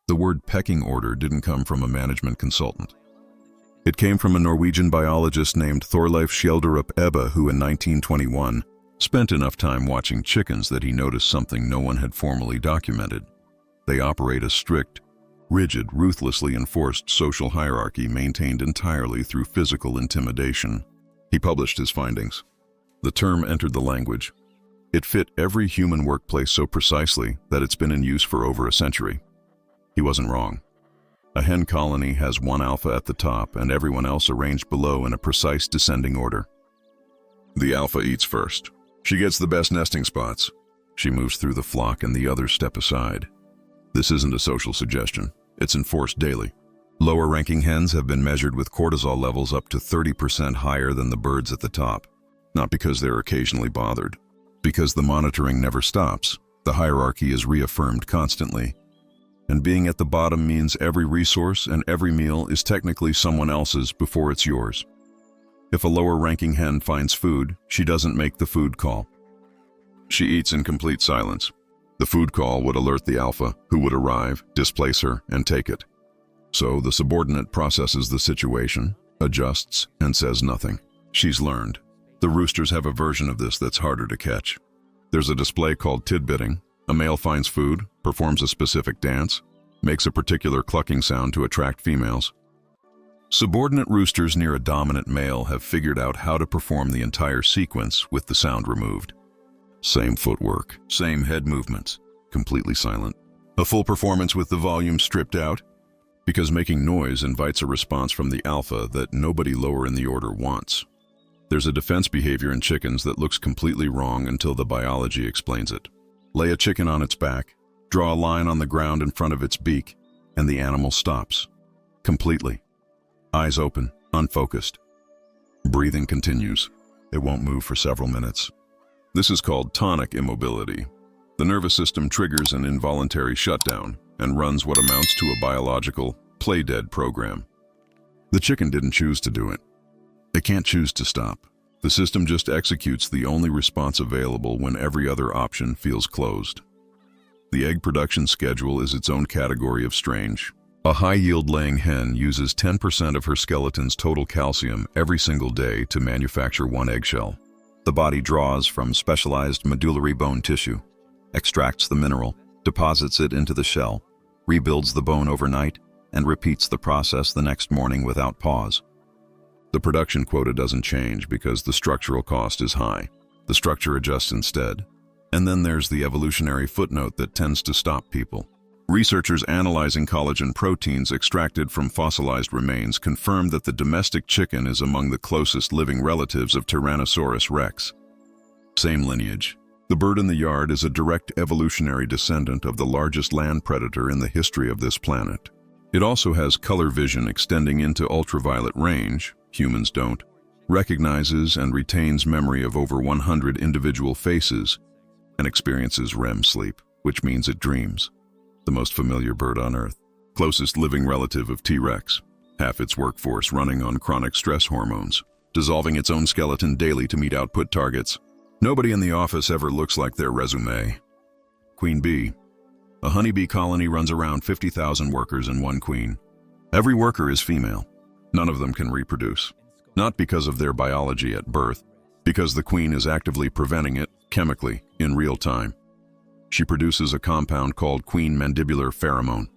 The word pecking order didn't come from a management consultant. It came from a Norwegian biologist named Thorleif Schjelderup Ebbe, who in 1921 spent enough time watching chickens that he noticed something no one had formally documented. They operate a strict, rigid, ruthlessly enforced social hierarchy maintained entirely through physical intimidation. He published his findings. The term entered the language. It fit every human workplace so precisely that it's been in use for over a century. He wasn't wrong. A hen colony has one alpha at the top and everyone else arranged below in a precise descending order. The alpha eats first. She gets the best nesting spots. She moves through the flock and the others step aside. This isn't a social suggestion. It's enforced daily. Lower-ranking hens have been measured with cortisol levels up to 30% higher than the birds at the top. Not because they're occasionally bothered. Because the monitoring never stops. The hierarchy is reaffirmed constantly. And being at the bottom means every resource and every meal is technically someone else's before it's yours. If a lower-ranking hen finds food, she doesn't make the food call. She eats in complete silence. The food call would alert the alpha, who would arrive, displace her, and take it. So the subordinate processes the situation, adjusts, and says nothing. She's learned. The roosters have a version of this that's harder to catch. There's a display called tidbitting. A male finds food, performs a specific dance, makes a particular clucking sound to attract females. Subordinate roosters near a dominant male have figured out how to perform the entire sequence with the sound removed. Same footwork, same head movements, completely silent. A full performance with the volume stripped out, because making noise invites a response from the alpha that nobody lower in the order wants. There's a defense behavior in chickens that looks completely wrong until the biology explains it. Lay a chicken on its back, draw a line on the ground in front of its beak, and the animal stops. Completely. Eyes open, unfocused. Breathing continues. It won't move for several minutes. This is called tonic immobility. The nervous system triggers an involuntary shutdown and runs what amounts to a biological play-dead program. The chicken didn't choose to do it. It can't choose to stop. The system just executes the only response available when every other option feels closed. The egg production schedule is its own category of strange. A high-yield laying hen uses 10% of her skeleton's total calcium every single day to manufacture one eggshell. The body draws from specialized medullary bone tissue, extracts the mineral, deposits it into the shell, rebuilds the bone overnight, and repeats the process the next morning without pause. The production quota doesn't change because the structural cost is high. The structure adjusts instead. And then there's the evolutionary footnote that tends to stop people. Researchers analyzing collagen proteins extracted from fossilized remains confirmed that the domestic chicken is among the closest living relatives of Tyrannosaurus rex. Same lineage. The bird in the yard is a direct evolutionary descendant of the largest land predator in the history of this planet. It also has color vision extending into ultraviolet range, humans don't, recognizes and retains memory of over 100 individual faces, and experiences REM sleep, which means it dreams. The most familiar bird on Earth, closest living relative of T-Rex, half its workforce running on chronic stress hormones, dissolving its own skeleton daily to meet output targets. Nobody in the office ever looks like their resume. Queen bee. A honeybee colony runs around 50,000 workers and one queen. Every worker is female. None of them can reproduce. Not because of their biology at birth, because the queen is actively preventing it, chemically, in real time. She produces a compound called queen mandibular pheromone.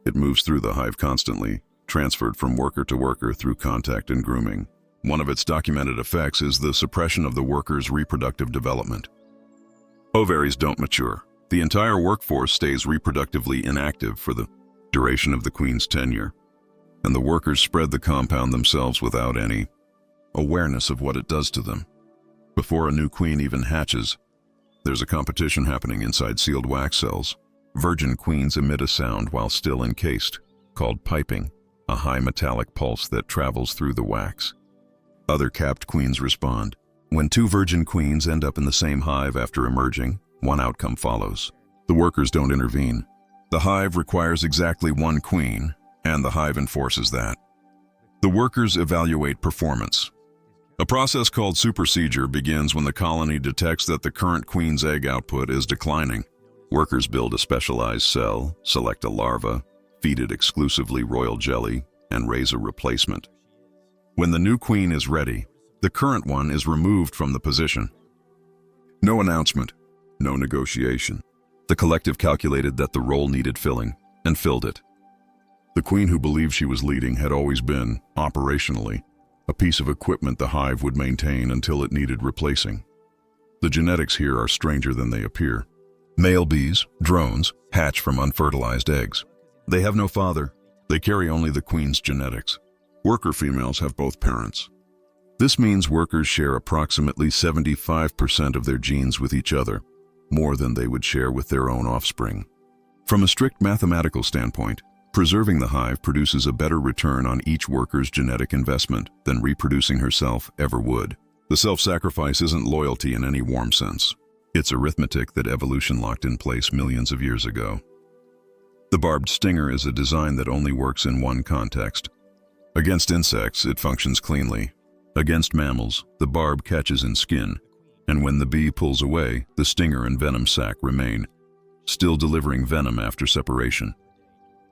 It moves through the hive constantly, transferred from worker to worker through contact and grooming. One of its documented effects is the suppression of the worker's reproductive development. Ovaries don't mature. The entire workforce stays reproductively inactive for the duration of the queen's tenure, and the workers spread the compound themselves without any awareness of what it does to them. Before a new queen even hatches, there's a competition happening inside sealed wax cells. Virgin queens emit a sound while still encased, called piping, a high metallic pulse that travels through the wax. Other capped queens respond. When two virgin queens end up in the same hive after emerging, one outcome follows. The workers don't intervene. The hive requires exactly one queen, and the hive enforces that. The workers evaluate performance. A process called supersedure begins when the colony detects that the current queen's egg output is declining. Workers build a specialized cell, select a larva, feed it exclusively royal jelly, and raise a replacement. When the new queen is ready, the current one is removed from the position. No announcement, no negotiation. The collective calculated that the role needed filling, and filled it. The queen who believed she was leading had always been, operationally, a piece of equipment the hive would maintain until it needed replacing. The genetics here are stranger than they appear. Male bees, drones, hatch from unfertilized eggs. They have no father. They carry only the queen's genetics. Worker females have both parents. This means workers share approximately 75% of their genes with each other, more than they would share with their own offspring. From a strict mathematical standpoint, preserving the hive produces a better return on each worker's genetic investment than reproducing herself ever would. The self-sacrifice isn't loyalty in any warm sense. It's arithmetic that evolution locked in place millions of years ago. The barbed stinger is a design that only works in one context. Against insects, it functions cleanly. Against mammals, the barb catches in skin, and when the bee pulls away, the stinger and venom sac remain, still delivering venom after separation.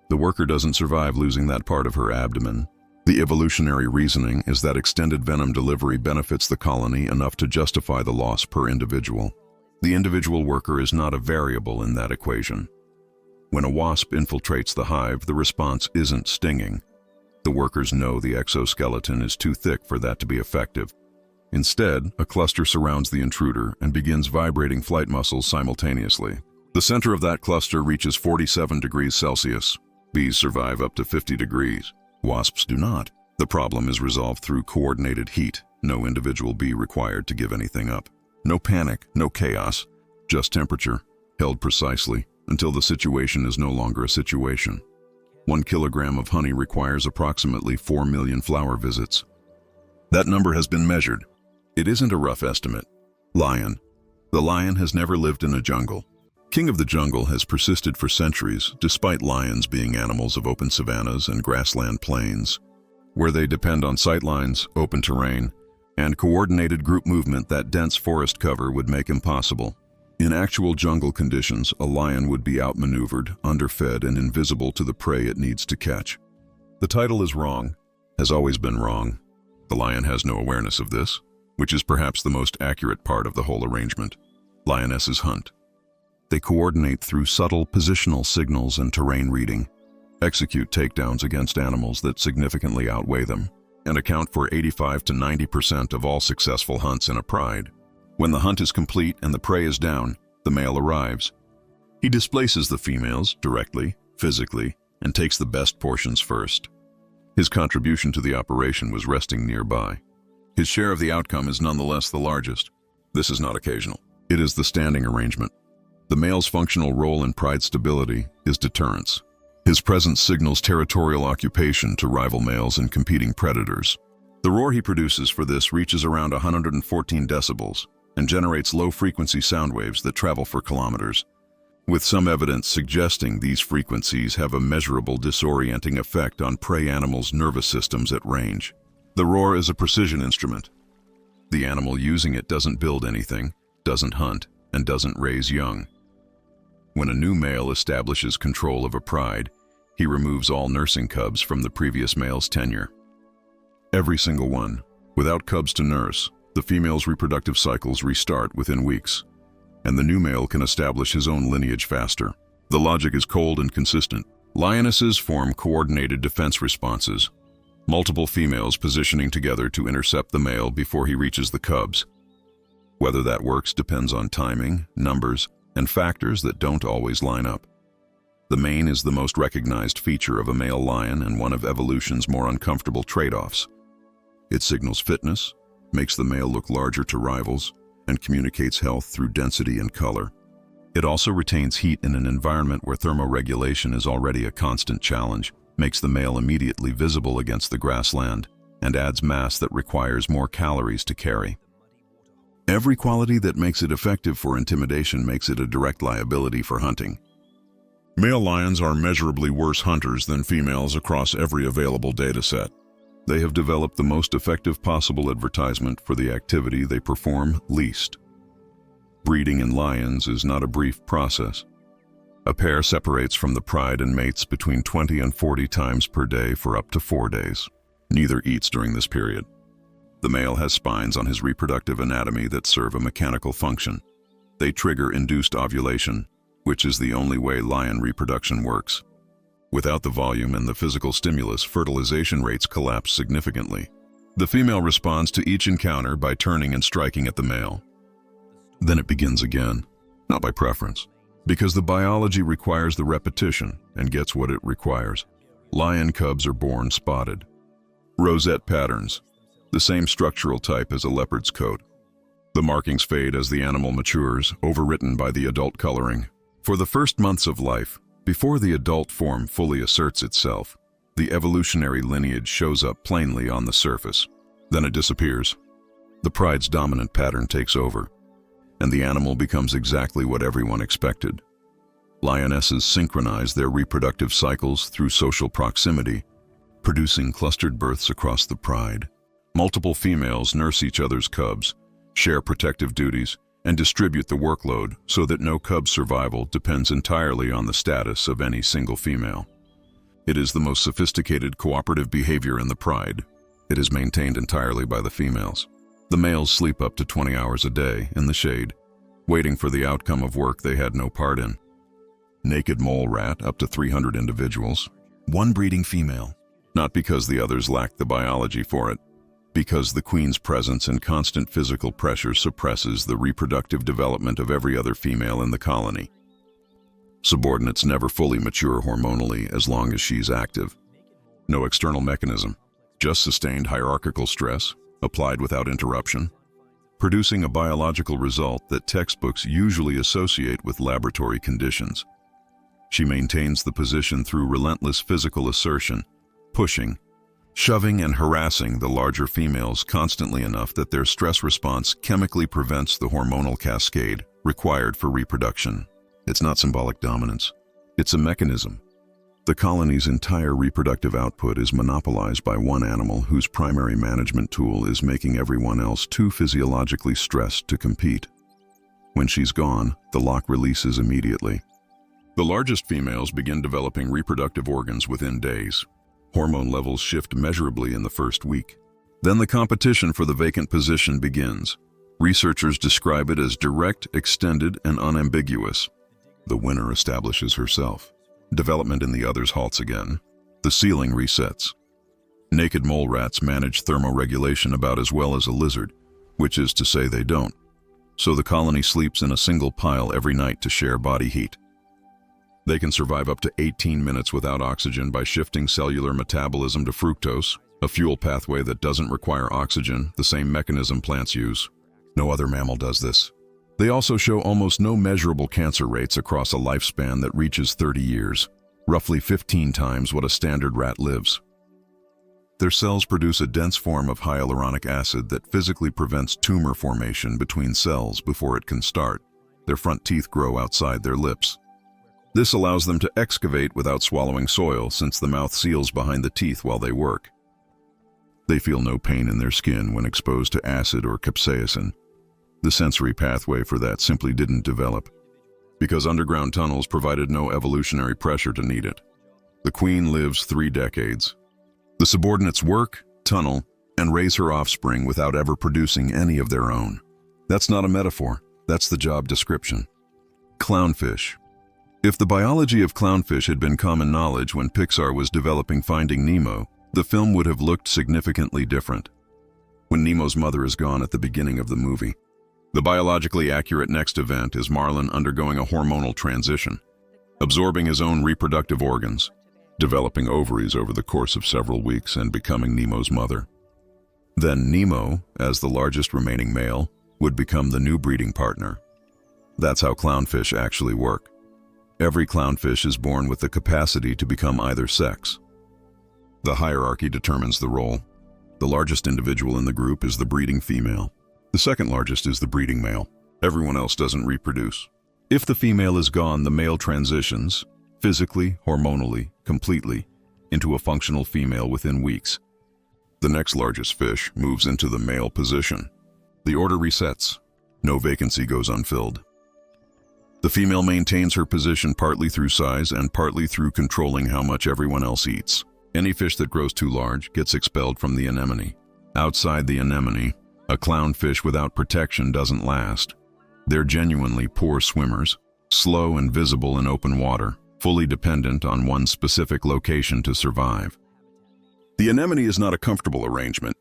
The worker doesn't survive losing that part of her abdomen. The evolutionary reasoning is that extended venom delivery benefits the colony enough to justify the loss per individual. The individual worker is not a variable in that equation. When a wasp infiltrates the hive, the response isn't stinging. The workers know the exoskeleton is too thick for that to be effective. Instead, a cluster surrounds the intruder and begins vibrating flight muscles simultaneously. The center of that cluster reaches 47 degrees Celsius. Bees survive up to 50 degrees. Wasps do not. The problem is resolved through coordinated heat, no individual bee required to give anything up. No panic, no chaos, just temperature, held precisely until the situation is no longer a situation. 1 kilogram of honey requires approximately 4 million flower visits. That number has been measured. It isn't a rough estimate. Lion. The lion has never lived in a jungle. King of the jungle has persisted for centuries, despite lions being animals of open savannas and grassland plains, where they depend on sightlines, open terrain, and coordinated group movement that dense forest cover would make impossible. In actual jungle conditions, a lion would be outmaneuvered, underfed, and invisible to the prey it needs to catch. The title is wrong, has always been wrong. The lion has no awareness of this, which is perhaps the most accurate part of the whole arrangement. Lionesses hunt. They coordinate through subtle positional signals and terrain reading, execute takedowns against animals that significantly outweigh them, and account for 85 to 90% of all successful hunts in a pride. When the hunt is complete and the prey is down, the male arrives. He displaces the females directly, physically, and takes the best portions first. His contribution to the operation was resting nearby. His share of the outcome is nonetheless the largest. This is not occasional. It is the standing arrangement. The male's functional role in pride stability is deterrence. His presence signals territorial occupation to rival males and competing predators. The roar he produces for this reaches around 114 decibels and generates low-frequency sound waves that travel for kilometers, with some evidence suggesting these frequencies have a measurable disorienting effect on prey animals' nervous systems at range. The roar is a precision instrument. The animal using it doesn't build anything, doesn't hunt, and doesn't raise young. When a new male establishes control of a pride, he removes all nursing cubs from the previous male's tenure. Every single one. Without cubs to nurse, the female's reproductive cycles restart within weeks, and the new male can establish his own lineage faster. The logic is cold and consistent. Lionesses form coordinated defense responses, multiple females positioning together to intercept the male before he reaches the cubs. Whether that works depends on timing, numbers, and factors that don't always line up. The mane is the most recognized feature of a male lion and one of evolution's more uncomfortable trade-offs. It signals fitness, makes the male look larger to rivals, and communicates health through density and color. It also retains heat in an environment where thermoregulation is already a constant challenge, makes the male immediately visible against the grassland, and adds mass that requires more calories to carry. Every quality that makes it effective for intimidation makes it a direct liability for hunting. Male lions are measurably worse hunters than females across every available data set. They have developed the most effective possible advertisement for the activity they perform least. Breeding in lions is not a brief process. A pair separates from the pride and mates between 20 and 40 times per day for up to 4 days. Neither eats during this period. The male has spines on his reproductive anatomy that serve a mechanical function. They trigger induced ovulation, which is the only way lion reproduction works. Without the volume and the physical stimulus, fertilization rates collapse significantly. The female responds to each encounter by turning and striking at the male. Then it begins again, not by preference, because the biology requires the repetition and gets what it requires. Lion cubs are born spotted. Rosette patterns, the same structural type as a leopard's coat. The markings fade as the animal matures, overwritten by the adult coloring. For the first months of life, before the adult form fully asserts itself, the evolutionary lineage shows up plainly on the surface. Then it disappears. The pride's dominant pattern takes over, and the animal becomes exactly what everyone expected. Lionesses synchronize their reproductive cycles through social proximity, producing clustered births across the pride. Multiple females nurse each other's cubs, share protective duties, and distribute the workload so that no cub's survival depends entirely on the status of any single female. It is the most sophisticated cooperative behavior in the pride. It is maintained entirely by the females. The males sleep up to 20 hours a day in the shade, waiting for the outcome of work they had no part in. Naked mole rat, up to 300 individuals. One breeding female. Not because the others lack the biology for it, because the queen's presence and constant physical pressure suppresses the reproductive development of every other female in the colony. Subordinates never fully mature hormonally as long as she's active. No external mechanism, just sustained hierarchical stress, applied without interruption, producing a biological result that textbooks usually associate with laboratory conditions. She maintains the position through relentless physical assertion, pushing, shoving and harassing the larger females constantly enough that their stress response chemically prevents the hormonal cascade required for reproduction. It's not symbolic dominance. It's a mechanism. The colony's entire reproductive output is monopolized by one animal whose primary management tool is making everyone else too physiologically stressed to compete. When she's gone, the lock releases immediately. The largest females begin developing reproductive organs within days. Hormone levels shift measurably in the first week. Then the competition for the vacant position begins. Researchers describe it as direct, extended, and unambiguous. The winner establishes herself. Development in the others halts again. The ceiling resets. Naked mole rats manage thermoregulation about as well as a lizard, which is to say they don't. So the colony sleeps in a single pile every night to share body heat. They can survive up to 18 minutes without oxygen by shifting cellular metabolism to fructose, a fuel pathway that doesn't require oxygen, the same mechanism plants use. No other mammal does this. They also show almost no measurable cancer rates across a lifespan that reaches 30 years, roughly 15 times what a standard rat lives. Their cells produce a dense form of hyaluronic acid that physically prevents tumor formation between cells before it can start. Their front teeth grow outside their lips. This allows them to excavate without swallowing soil, since the mouth seals behind the teeth while they work. They feel no pain in their skin when exposed to acid or capsaicin. The sensory pathway for that simply didn't develop, because underground tunnels provided no evolutionary pressure to need it. The queen lives 3 decades. The subordinates work, tunnel, and raise her offspring without ever producing any of their own. That's not a metaphor, that's the job description. Clownfish. If the biology of clownfish had been common knowledge when Pixar was developing Finding Nemo, the film would have looked significantly different. When Nemo's mother is gone at the beginning of the movie, the biologically accurate next event is Marlin undergoing a hormonal transition, absorbing his own reproductive organs, developing ovaries over the course of several weeks, and becoming Nemo's mother. Then Nemo, as the largest remaining male, would become the new breeding partner. That's how clownfish actually work. Every clownfish is born with the capacity to become either sex. The hierarchy determines the role. The largest individual in the group is the breeding female. The second largest is the breeding male. Everyone else doesn't reproduce. If the female is gone, the male transitions, physically, hormonally, completely, into a functional female within weeks. The next largest fish moves into the male position. The order resets. No vacancy goes unfilled. The female maintains her position partly through size and partly through controlling how much everyone else eats. Any fish that grows too large gets expelled from the anemone. Outside the anemone, a clownfish without protection doesn't last. They're genuinely poor swimmers, slow and visible in open water, fully dependent on one specific location to survive. The anemone is not a comfortable arrangement.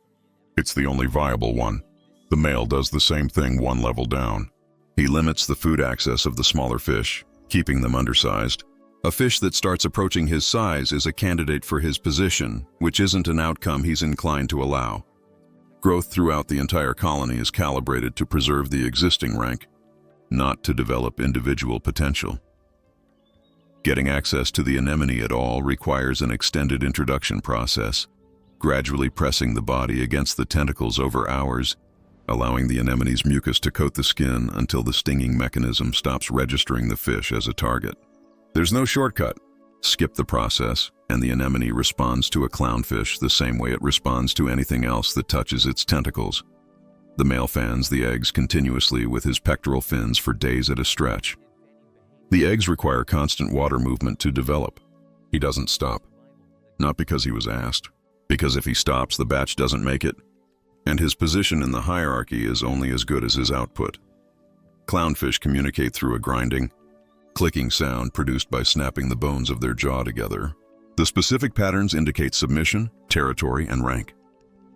It's the only viable one. The male does the same thing one level down. He limits the food access of the smaller fish, keeping them undersized. A fish that starts approaching his size is a candidate for his position, which isn't an outcome he's inclined to allow. Growth throughout the entire colony is calibrated to preserve the existing rank, not to develop individual potential. Getting access to the anemone at all requires an extended introduction process, gradually pressing the body against the tentacles over hours, allowing the anemone's mucus to coat the skin until the stinging mechanism stops registering the fish as a target. There's no shortcut. Skip the process, and the anemone responds to a clownfish the same way it responds to anything else that touches its tentacles. The male fans the eggs continuously with his pectoral fins for days at a stretch. The eggs require constant water movement to develop. He doesn't stop. Not because he was asked, because if he stops, the batch doesn't make it, and his position in the hierarchy is only as good as his output. Clownfish communicate through a grinding, clicking sound produced by snapping the bones of their jaw together. The specific patterns indicate submission, territory, and rank.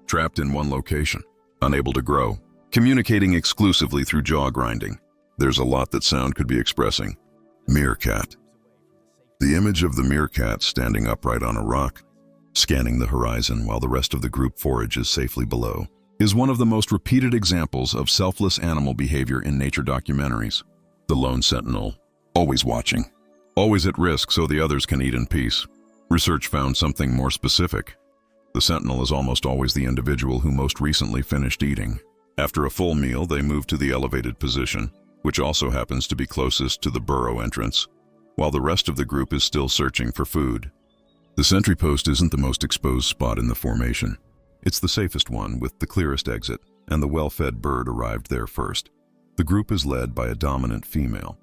Trapped in one location, unable to grow, communicating exclusively through jaw grinding. There's a lot that sound could be expressing. Meerkat. The image of the meerkat standing upright on a rock, scanning the horizon while the rest of the group forages safely below, is one of the most repeated examples of selfless animal behavior in nature documentaries. The lone sentinel, always watching, always at risk so the others can eat in peace. Research found something more specific. The sentinel is almost always the individual who most recently finished eating. After a full meal, they move to the elevated position, which also happens to be closest to the burrow entrance, while the rest of the group is still searching for food. The sentry post isn't the most exposed spot in the formation. It's the safest one with the clearest exit, and the well-fed bird arrived there first. The group is led by a dominant female.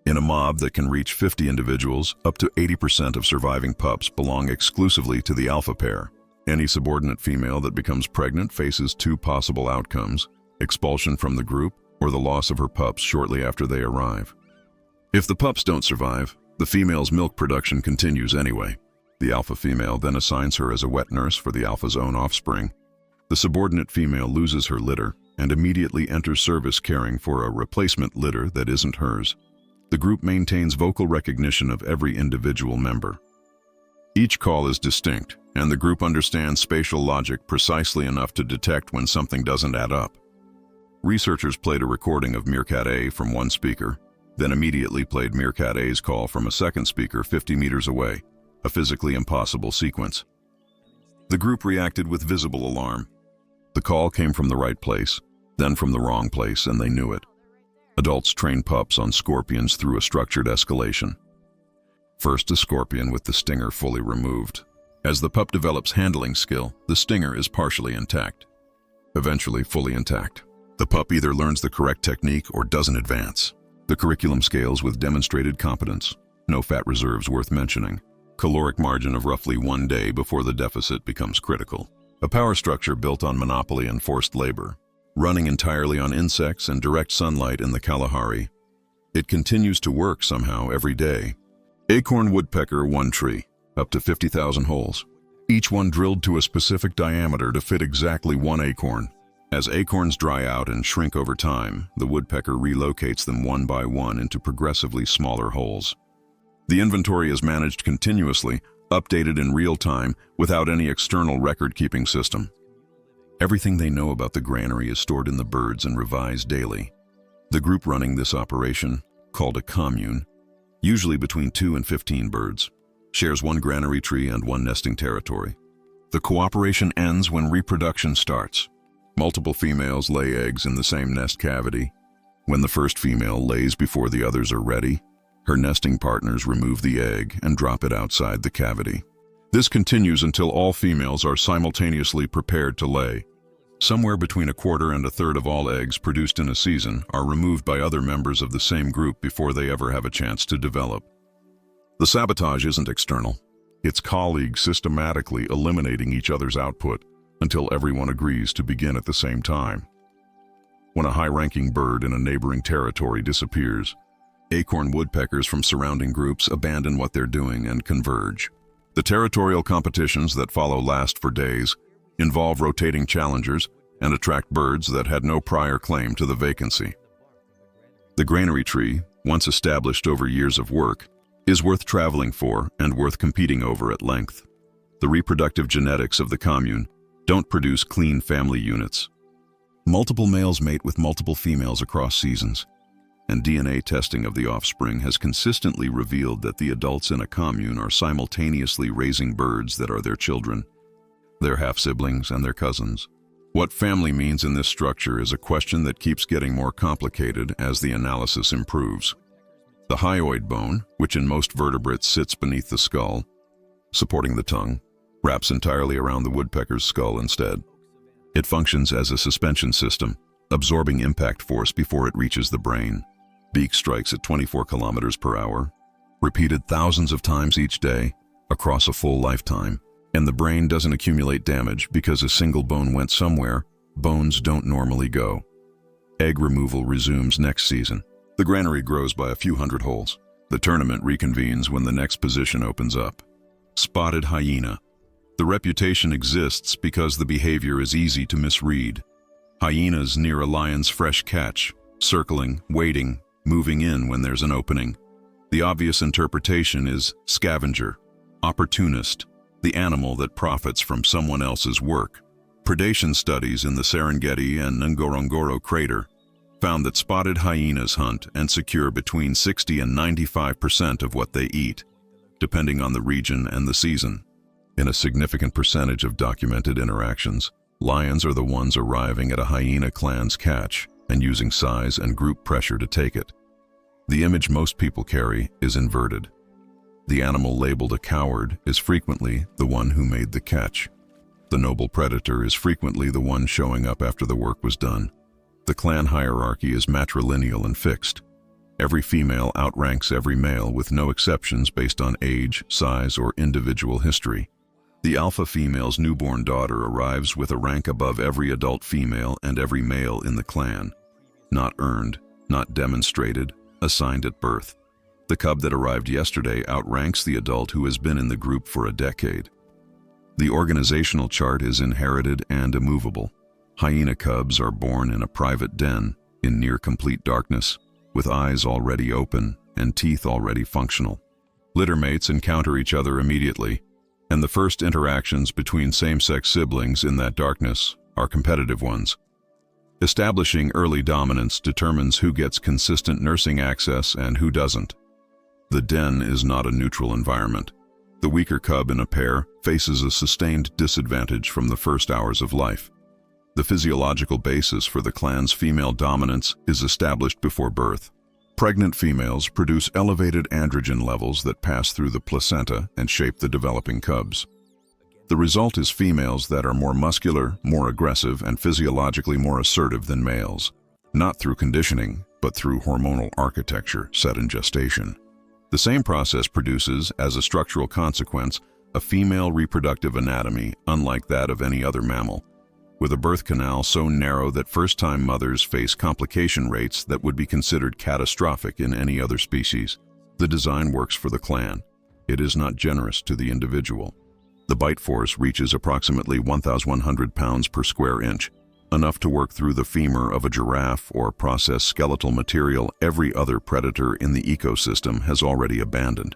In a mob that can reach 50 individuals, up to 80% of surviving pups belong exclusively to the alpha pair. Any subordinate female that becomes pregnant faces two possible outcomes: expulsion from the group or the loss of her pups shortly after they arrive. If the pups don't survive, the female's milk production continues anyway. The alpha female then assigns her as a wet nurse for the alpha's own offspring. The subordinate female loses her litter and immediately enters service caring for a replacement litter that isn't hers. The group maintains vocal recognition of every individual member. Each call is distinct, and the group understands spatial logic precisely enough to detect when something doesn't add up. Researchers played a recording of Meerkat A from one speaker, then immediately played Meerkat A's call from a second speaker 50 meters away, a physically impossible sequence. The group reacted with visible alarm. The call came from the right place, then from the wrong place, and they knew it. Adults train pups on scorpions through a structured escalation. First, a scorpion with the stinger fully removed. As the pup develops handling skill, the stinger is partially intact. Eventually fully intact. The pup either learns the correct technique or doesn't advance. The curriculum scales with demonstrated competence. No fat reserves worth mentioning. Caloric margin of roughly 1 day before the deficit becomes critical. A power structure built on monopoly and forced labor. Running entirely on insects and direct sunlight in the Kalahari. It continues to work somehow every day. Acorn woodpecker, one tree, up to 50,000 holes. Each one drilled to a specific diameter to fit exactly one acorn. As acorns dry out and shrink over time, the woodpecker relocates them one by one into progressively smaller holes. The inventory is managed continuously, updated in real time, without any external record-keeping system. Everything they know about the granary is stored in the birds and revised daily. The group running this operation, called a commune, usually between 2 and 15 birds, shares one granary tree and one nesting territory. The cooperation ends when reproduction starts. Multiple females lay eggs in the same nest cavity. When the first female lays before the others are ready, her nesting partners remove the egg and drop it outside the cavity. This continues until all females are simultaneously prepared to lay. Somewhere between a quarter and a third of all eggs produced in a season are removed by other members of the same group before they ever have a chance to develop. The sabotage isn't external. It's colleagues systematically eliminating each other's output until everyone agrees to begin at the same time. When a high-ranking bird in a neighboring territory disappears, acorn woodpeckers from surrounding groups abandon what they're doing and converge. The territorial competitions that follow last for days, involve rotating challengers, and attract birds that had no prior claim to the vacancy. The granary tree, once established over years of work, is worth traveling for and worth competing over at length. The reproductive genetics of the commune don't produce clean family units. Multiple males mate with multiple females across seasons, and DNA testing of the offspring has consistently revealed that the adults in a commune are simultaneously raising birds that are their children, their half-siblings, and their cousins. What family means in this structure is a question that keeps getting more complicated as the analysis improves. The hyoid bone, which in most vertebrates sits beneath the skull, supporting the tongue, wraps entirely around the woodpecker's skull instead. It functions as a suspension system, absorbing impact force before it reaches the brain. Beak strikes at 24 kilometers per hour, repeated thousands of times each day, across a full lifetime. And the brain doesn't accumulate damage because a single bone went somewhere. Bones don't normally go. Egg removal resumes next season. The granary grows by a few hundred holes. The tournament reconvenes when the next position opens up. Spotted hyena. The reputation exists because the behavior is easy to misread. Hyenas near a lion's fresh catch, circling, waiting, moving in when there's an opening. The obvious interpretation is scavenger, opportunist, the animal that profits from someone else's work. Predation studies in the Serengeti and Ngorongoro crater found that spotted hyenas hunt and secure between 60 and 95% of what they eat, depending on the region and the season. In a significant percentage of documented interactions, lions are the ones arriving at a hyena clan's catch and using size and group pressure to take it. The image most people carry is inverted. The animal labeled a coward is frequently the one who made the catch. The noble predator is frequently the one showing up after the work was done. The clan hierarchy is matrilineal and fixed. Every female outranks every male with no exceptions based on age, size, or individual history. The alpha female's newborn daughter arrives with a rank above every adult female and every male in the clan. Not earned, not demonstrated, assigned at birth. The cub that arrived yesterday outranks the adult who has been in the group for a decade. The organizational chart is inherited and immovable. Hyena cubs are born in a private den, in near-complete darkness, with eyes already open and teeth already functional. Litter mates encounter each other immediately, and the first interactions between same-sex siblings in that darkness are competitive ones. Establishing early dominance determines who gets consistent nursing access and who doesn't. The den is not a neutral environment. The weaker cub in a pair faces a sustained disadvantage from the first hours of life. The physiological basis for the clan's female dominance is established before birth. Pregnant females produce elevated androgen levels that pass through the placenta and shape the developing cubs. The result is females that are more muscular, more aggressive, and physiologically more assertive than males, not through conditioning, but through hormonal architecture set in gestation. The same process produces, as a structural consequence, a female reproductive anatomy unlike that of any other mammal, with a birth canal so narrow that first-time mothers face complication rates that would be considered catastrophic in any other species. The design works for the clan. It is not generous to the individual. The bite force reaches approximately 1,100 pounds per square inch, enough to work through the femur of a giraffe or process skeletal material every other predator in the ecosystem has already abandoned.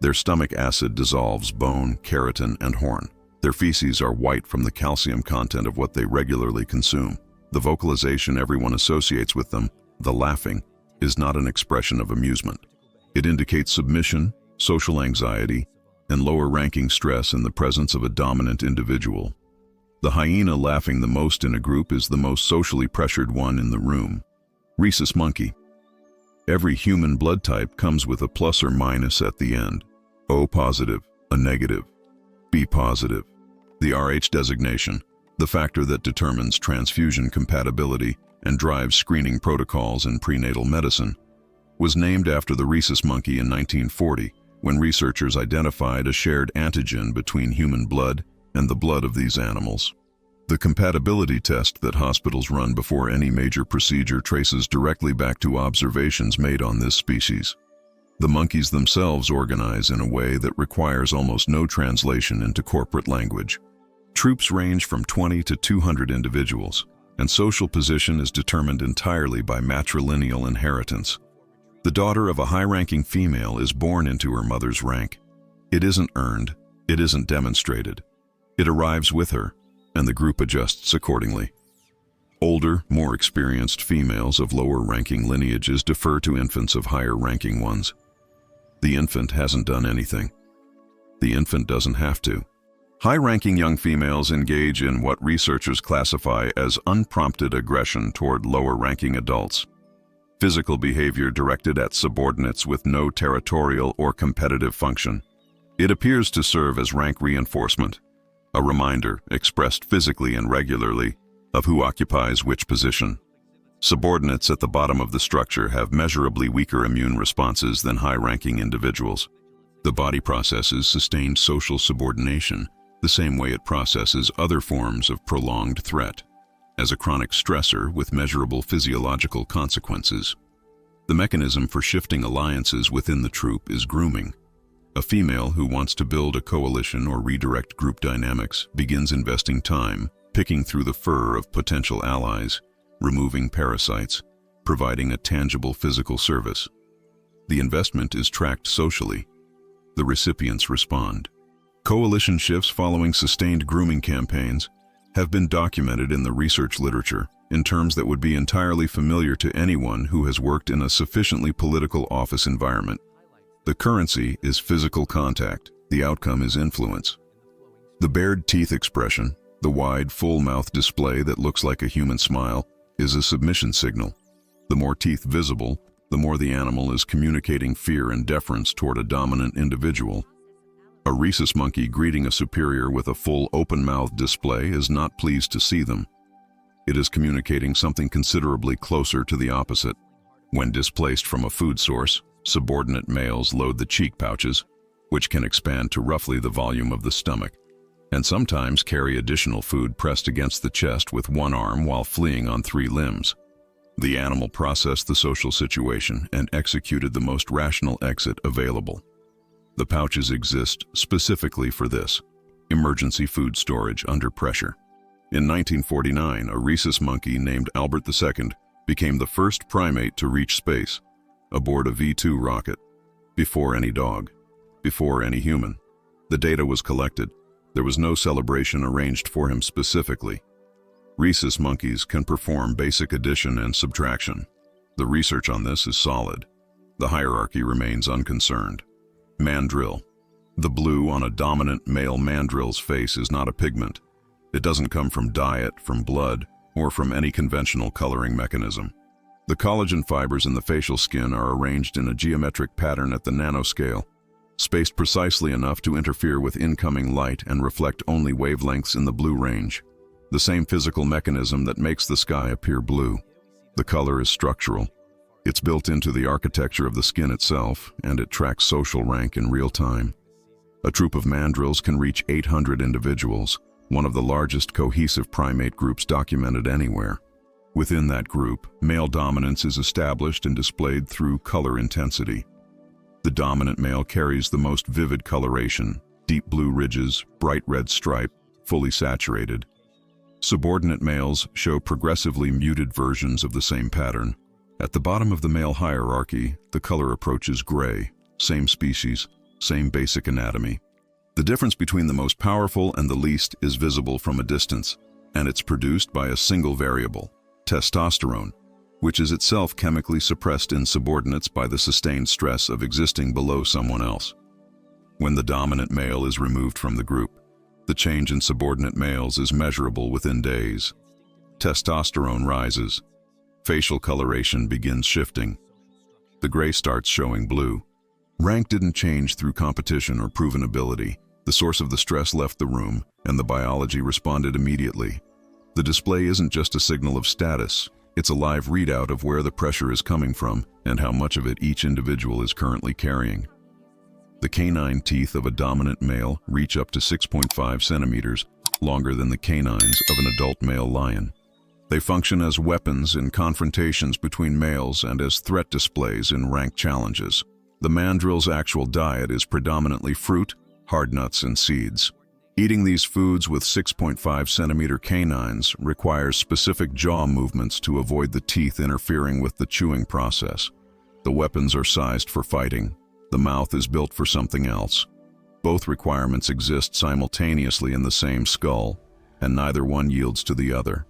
Their stomach acid dissolves bone, keratin, and horn. Their feces are white from the calcium content of what they regularly consume. The vocalization everyone associates with them, the laughing, is not an expression of amusement. It indicates submission, social anxiety, and lower-ranking stress in the presence of a dominant individual. The hyena laughing the most in a group is the most socially pressured one in the room. Rhesus monkey. Every human blood type comes with a plus or minus at the end. O positive, a negative. B positive. The Rh designation, the factor that determines transfusion compatibility and drives screening protocols in prenatal medicine, was named after the rhesus monkey in 1940 when researchers identified a shared antigen between human blood and the blood of these animals. The compatibility test that hospitals run before any major procedure traces directly back to observations made on this species. The monkeys themselves organize in a way that requires almost no translation into corporate language. Troops range from 20 to 200 individuals, and social position is determined entirely by matrilineal inheritance. The daughter of a high-ranking female is born into her mother's rank. It isn't earned, it isn't demonstrated. It arrives with her, and the group adjusts accordingly. Older, more experienced females of lower-ranking lineages defer to infants of higher-ranking ones. The infant hasn't done anything. The infant doesn't have to. High-ranking young females engage in what researchers classify as unprompted aggression toward lower-ranking adults. Physical behavior directed at subordinates with no territorial or competitive function. It appears to serve as rank reinforcement, a reminder, expressed physically and regularly, of who occupies which position. Subordinates at the bottom of the structure have measurably weaker immune responses than high-ranking individuals. The body processes sustained social subordination the same way it processes other forms of prolonged threat, as a chronic stressor with measurable physiological consequences. The mechanism for shifting alliances within the troop is grooming. A female who wants to build a coalition or redirect group dynamics begins investing time, picking through the fur of potential allies, removing parasites, providing a tangible physical service. The investment is tracked socially. The recipients respond. Coalition shifts following sustained grooming campaigns have been documented in the research literature in terms that would be entirely familiar to anyone who has worked in a sufficiently political office environment. The currency is physical contact. The outcome is influence. The bared teeth expression, the wide, full mouth display that looks like a human smile, is a submission signal. The more teeth visible, the more the animal is communicating fear and deference toward a dominant individual. A rhesus monkey greeting a superior with a full open-mouthed display is not pleased to see them. It is communicating something considerably closer to the opposite. When displaced from a food source, subordinate males load the cheek pouches, which can expand to roughly the volume of the stomach, and sometimes carry additional food pressed against the chest with one arm while fleeing on 3 limbs. The animal processed the social situation and executed the most rational exit available. The pouches exist specifically for this: emergency food storage under pressure. In 1949, a rhesus monkey named Albert II became the first primate to reach space, aboard a V-2 rocket, before any dog, before any human. The data was collected. There was no celebration arranged for him specifically. Rhesus monkeys can perform basic addition and subtraction. The research on this is solid. The hierarchy remains unconcerned. Mandrill. The blue on a dominant male mandrill's face is not a pigment. It doesn't come from diet, from blood, or from any conventional coloring mechanism. The collagen fibers in the facial skin are arranged in a geometric pattern at the nanoscale, spaced precisely enough to interfere with incoming light and reflect only wavelengths in the blue range, the same physical mechanism that makes the sky appear blue. The color is structural. It's built into the architecture of the skin itself, and it tracks social rank in real time. A troop of mandrills can reach 800 individuals, one of the largest cohesive primate groups documented anywhere. Within that group, male dominance is established and displayed through color intensity. The dominant male carries the most vivid coloration: deep blue ridges, bright red stripe, fully saturated. Subordinate males show progressively muted versions of the same pattern. At the bottom of the male hierarchy, the color approaches gray, same species, same basic anatomy. The difference between the most powerful and the least is visible from a distance, and it's produced by a single variable: testosterone, which is itself chemically suppressed in subordinates by the sustained stress of existing below someone else. When the dominant male is removed from the group, the change in subordinate males is measurable within days. Testosterone rises. Facial coloration begins shifting. The gray starts showing blue. Rank didn't change through competition or proven ability. The source of the stress left the room, and the biology responded immediately. The display isn't just a signal of status, it's a live readout of where the pressure is coming from and how much of it each individual is currently carrying. The canine teeth of a dominant male reach up to 6.5 centimeters, longer than the canines of an adult male lion. They function as weapons in confrontations between males and as threat displays in ranked challenges. The mandrill's actual diet is predominantly fruit, hard nuts, and seeds. Eating these foods with 6.5 centimeter canines requires specific jaw movements to avoid the teeth interfering with the chewing process. The weapons are sized for fighting. The mouth is built for something else. Both requirements exist simultaneously in the same skull, and neither one yields to the other.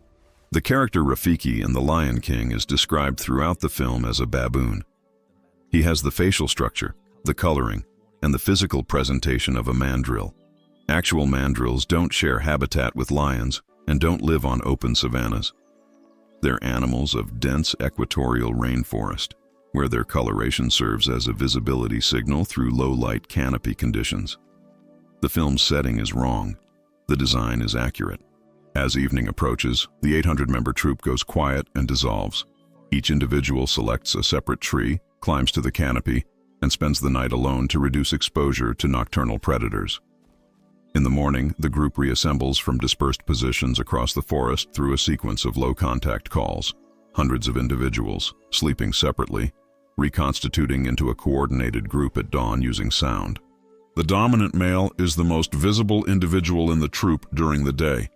The character Rafiki in The Lion King is described throughout the film as a baboon. He has the facial structure, the coloring, and the physical presentation of a mandrill. Actual mandrills don't share habitat with lions and don't live on open savannas. They're animals of dense equatorial rainforest, where their coloration serves as a visibility signal through low-light canopy conditions. The film's setting is wrong. The design is accurate. As evening approaches, the 800-member troop goes quiet and dissolves. Each individual selects a separate tree, climbs to the canopy, and spends the night alone to reduce exposure to nocturnal predators. In the morning, the group reassembles from dispersed positions across the forest through a sequence of low-contact calls. Hundreds of individuals, sleeping separately, reconstituting into a coordinated group at dawn using sound. The dominant male is the most visible individual in the troop during the day,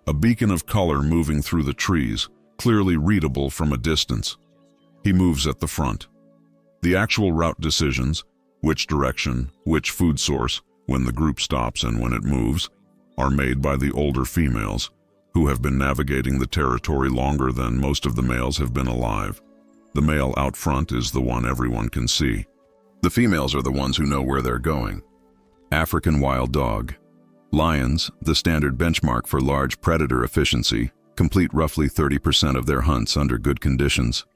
a beacon of color moving through the trees, clearly readable from a distance. He moves at the front. The actual route decisions, which direction, which food source, when the group stops and when it moves, are made by the older females, who have been navigating the territory longer than most of the males have been alive. The male out front is the one everyone can see. The females are the ones who know where they're going. African wild dog. Lions, the standard benchmark for large predator efficiency, complete roughly 30% of their hunts under good conditions.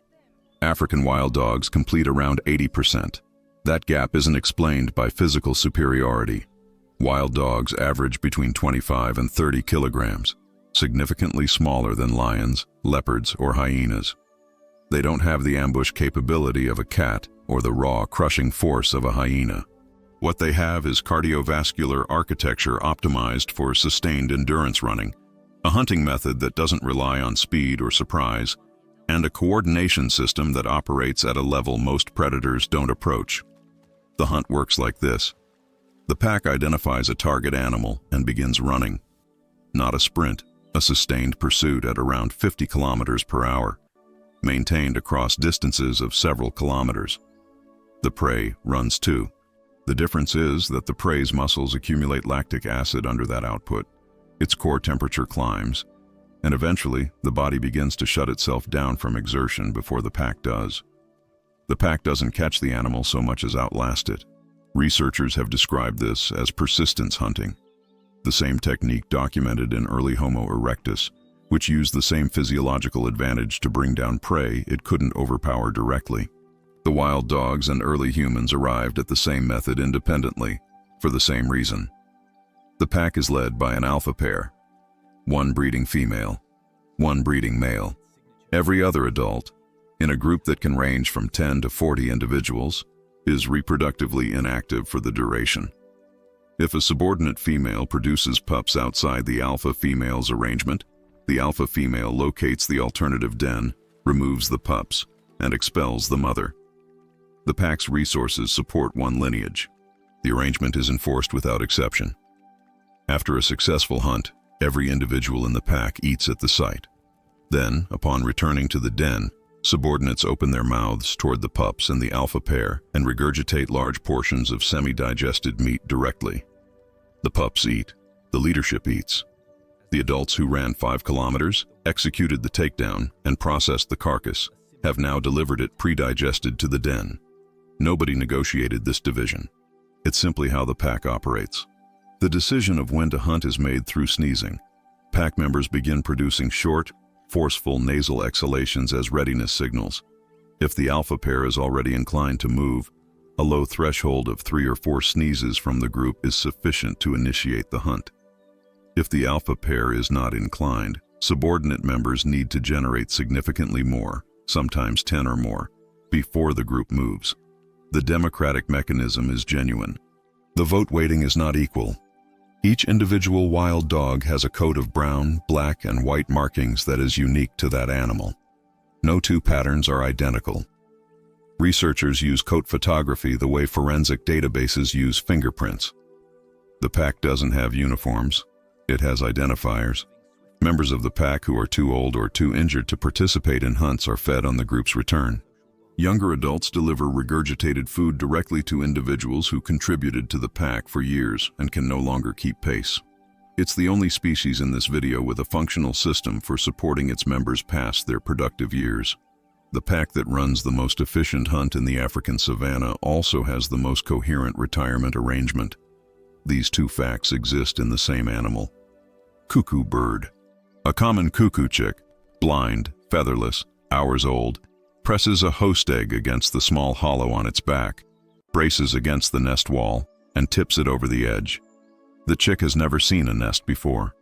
African wild dogs complete around 80%. That gap isn't explained by physical superiority. Wild dogs average between 25 and 30 kilograms, significantly smaller than lions, leopards, or hyenas. They don't have the ambush capability of a cat or the raw, crushing force of a hyena. What they have is cardiovascular architecture optimized for sustained endurance running, a hunting method that doesn't rely on speed or surprise, and a coordination system that operates at a level most predators don't approach. The hunt works like this. The pack identifies a target animal and begins running. Not a sprint, a sustained pursuit at around 50 kilometers per hour, maintained across distances of several kilometers. The prey runs too. The difference is that the prey's muscles accumulate lactic acid under that output. Its core temperature climbs, and eventually the body begins to shut itself down from exertion before the pack does. The pack doesn't catch the animal so much as outlast it. Researchers have described this as persistence hunting, the same technique documented in early Homo erectus, which used the same physiological advantage to bring down prey it couldn't overpower directly. The wild dogs and early humans arrived at the same method independently, for the same reason. The pack is led by an alpha pair, one breeding female, one breeding male. Every other adult, in a group that can range from 10 to 40 individuals, is reproductively inactive for the duration. If a subordinate female produces pups outside the alpha female's arrangement, the alpha female locates the alternative den, removes the pups, and expels the mother. The pack's resources support one lineage. The arrangement is enforced without exception. After a successful hunt, every individual in the pack eats at the site. Then, upon returning to the den, subordinates open their mouths toward the pups and the alpha pair and regurgitate large portions of semi-digested meat directly. The pups eat. The leadership eats. The adults who ran 5 kilometers, executed the takedown, and processed the carcass have now delivered it pre-digested to the den. Nobody negotiated this division. It's simply how the pack operates. The decision of when to hunt is made through sneezing. Pack members begin producing short, forceful nasal exhalations as readiness signals. If the alpha pair is already inclined to move, a low threshold of 3 or 4 sneezes from the group is sufficient to initiate the hunt. If the alpha pair is not inclined, Subordinate members need to generate significantly more, sometimes 10 or more, before the group moves. The democratic mechanism is genuine. The vote weighting is not equal. Each individual wild dog has a coat of brown, black, and white markings that is unique to that animal. No two patterns are identical. Researchers use coat photography the way forensic databases use fingerprints. The pack doesn't have uniforms. It has identifiers. Members of the pack who are too old or too injured to participate in hunts are fed on the group's return. Younger adults deliver regurgitated food directly to individuals who contributed to the pack for years and can no longer keep pace. It's the only species in this video with a functional system for supporting its members past their productive years. The pack that runs the most efficient hunt in the African savanna also has the most coherent retirement arrangement. These two facts exist in the same animal. Cuckoo bird. A common cuckoo chick, blind, featherless, hours old, presses a host egg against the small hollow on its back, braces against the nest wall, and tips it over the edge. The chick has never seen a nest before.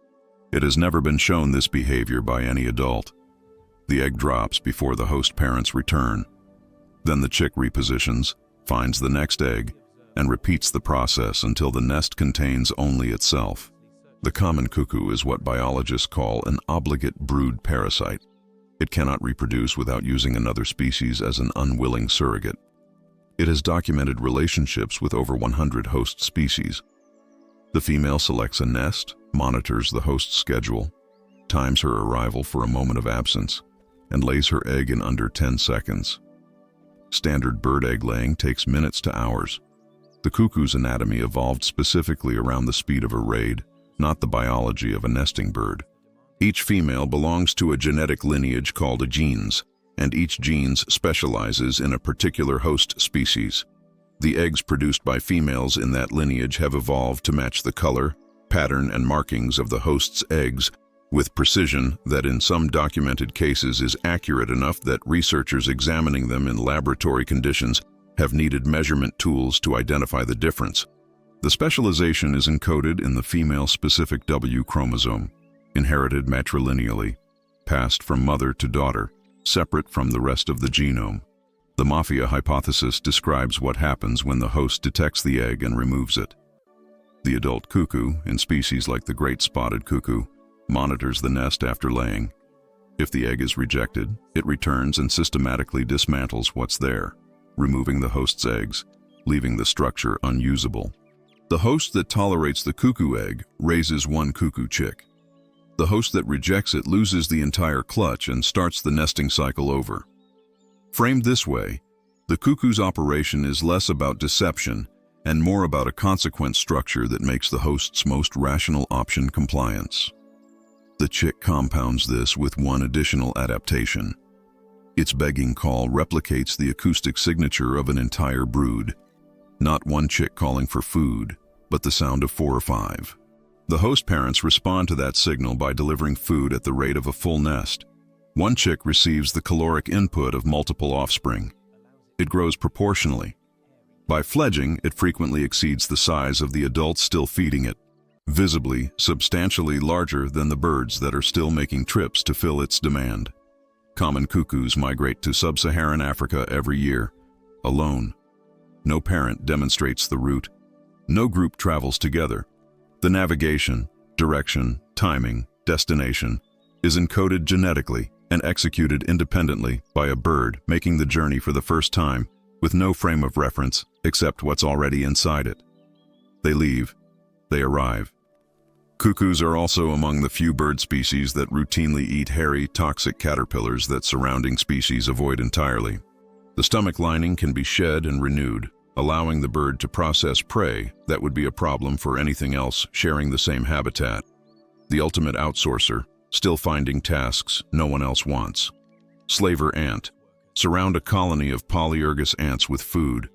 It has never been shown this behavior by any adult. The egg drops before the host parents return. Then the chick repositions, finds the next egg, and repeats the process until the nest contains only itself. The common cuckoo is what biologists call an obligate brood parasite. It cannot reproduce without using another species as an unwilling surrogate. It has documented relationships with over 100 host species. The female selects a nest, monitors the host's schedule, times her arrival for a moment of absence, and lays her egg in under 10 seconds. Standard bird egg laying takes minutes to hours. The cuckoo's anatomy evolved specifically around the speed of a raid, not the biology of a nesting bird. Each female belongs to a genetic lineage called a genes, and each genes specializes in a particular host species. The eggs produced by females in that lineage have evolved to match the color, pattern, and markings of the host's eggs with precision that in some documented cases is accurate enough that researchers examining them in laboratory conditions have needed measurement tools to identify the difference. The specialization is encoded in the female-specific W chromosome, inherited matrilineally, passed from mother to daughter, separate from the rest of the genome. The Mafia hypothesis describes what happens when the host detects the egg and removes it. The adult cuckoo, in species like the great spotted cuckoo, monitors the nest after laying. If the egg is rejected, it returns and systematically dismantles what's there, removing the host's eggs, leaving the structure unusable. The host that tolerates the cuckoo egg raises one cuckoo chick. The host that rejects it loses the entire clutch and starts the nesting cycle over. Framed this way, the cuckoo's operation is less about deception and more about a consequence structure that makes the host's most rational option compliance. The chick compounds this with one additional adaptation. Its begging call replicates the acoustic signature of an entire brood. Not one chick calling for food, but the sound of 4 or 5. The host parents respond to that signal by delivering food at the rate of a full nest. One chick receives the caloric input of multiple offspring. It grows proportionally. By fledging, it frequently exceeds the size of the adults still feeding it, visibly, substantially larger than the birds that are still making trips to fill its demand. Common cuckoos migrate to sub-Saharan Africa every year, alone. No parent demonstrates the route. No group travels together. The navigation, direction, timing, destination is encoded genetically and executed independently by a bird making the journey for the first time with no frame of reference except what's already inside it. They leave. They arrive. Cuckoos are also among the few bird species that routinely eat hairy, toxic caterpillars that surrounding species avoid entirely. The stomach lining can be shed and renewed, allowing the bird to process prey that would be a problem for anything else sharing the same habitat. The ultimate outsourcer, still finding tasks no one else wants. Slaver ant. Surround a colony of polyergus ants with food.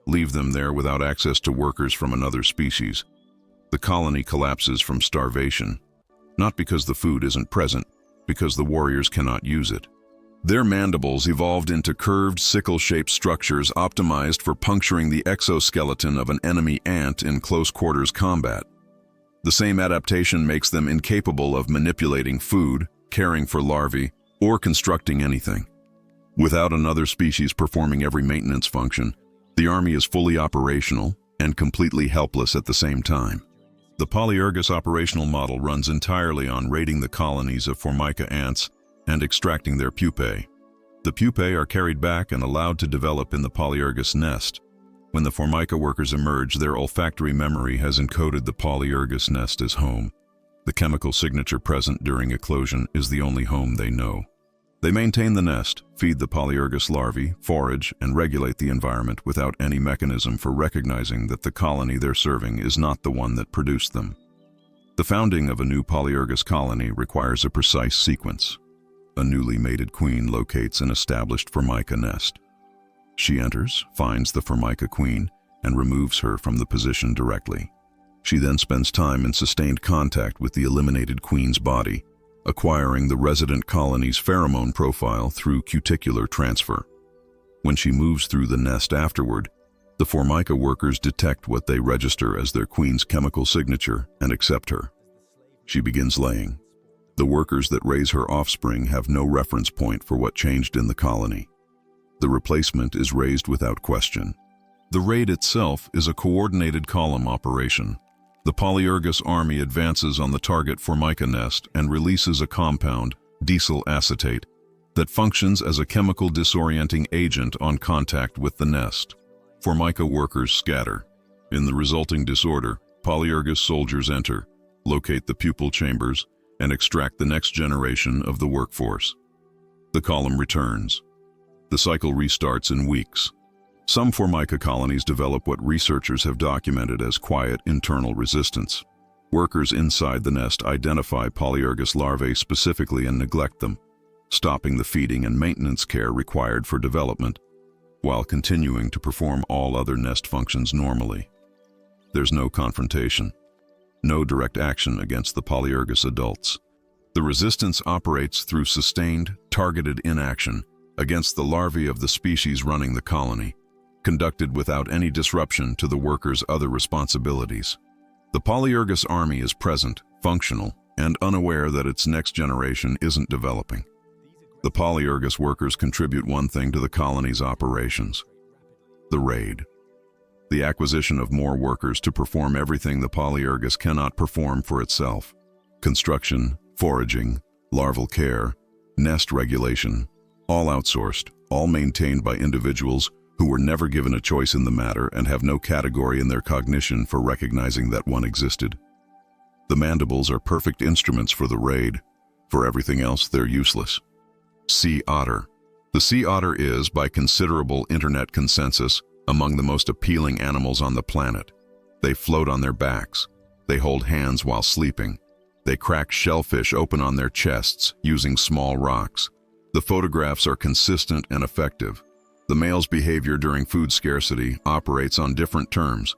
Leave them there without access to workers from another species. The colony collapses from starvation, not because the food isn't present, because the warriors cannot use it. Their mandibles evolved into curved, sickle-shaped structures optimized for puncturing the exoskeleton of an enemy ant in close-quarters combat. The same adaptation makes them incapable of manipulating food, caring for larvae, or constructing anything. Without another species performing every maintenance function, the army is fully operational and completely helpless at the same time. The Polyergus operational model runs entirely on raiding the colonies of Formica ants and extracting their pupae. The pupae are carried back and allowed to develop in the Polyergus nest. When the Formica workers emerge, their olfactory memory has encoded the Polyergus nest as home. The chemical signature present during eclosion is the only home they know. They maintain the nest, feed the Polyergus larvae, forage, and regulate the environment without any mechanism for recognizing that the colony they're serving is not the one that produced them. The founding of a new Polyergus colony requires a precise sequence. A newly mated queen locates an established Formica nest. She enters, finds the Formica queen, and removes her from the position directly. She then spends time in sustained contact with the eliminated queen's body, acquiring the resident colony's pheromone profile through cuticular transfer. When she moves through the nest afterward, the Formica workers detect what they register as their queen's chemical signature and accept her. She begins laying. The workers that raise her offspring have no reference point for what changed in the colony. The replacement is raised without question. The raid itself is a coordinated column operation. The Polyergus army advances on the target Formica nest and releases a compound, diesel acetate, that functions as a chemical disorienting agent on contact with the nest. Formica workers scatter. In the resulting disorder, Polyergus soldiers enter, locate the pupal chambers, and extract the next generation of the workforce. The column returns. The cycle restarts in weeks. Some Formica colonies develop what researchers have documented as quiet internal resistance. Workers inside the nest identify Polyergus larvae specifically and neglect them, stopping the feeding and maintenance care required for development, while continuing to perform all other nest functions normally. There's no confrontation, no direct action against the Polyergus adults. The resistance operates through sustained, targeted inaction against the larvae of the species running the colony, conducted without any disruption to the workers' other responsibilities. The Polyergus army is present, functional, and unaware that its next generation isn't developing. The Polyergus workers contribute one thing to the colony's operations: the raid. The acquisition of more workers to perform everything the Polyergus cannot perform for itself: construction, foraging, larval care, nest regulation, all outsourced, all maintained by individuals who were never given a choice in the matter and have no category in their cognition for recognizing that one existed. The mandibles are perfect instruments for the raid. For everything else, they're useless. Sea otter. The sea otter is, by considerable internet consensus, among the most appealing animals on the planet. They float on their backs. They hold hands while sleeping. They crack shellfish open on their chests using small rocks. The photographs are consistent and effective. The male's behavior during food scarcity operates on different terms.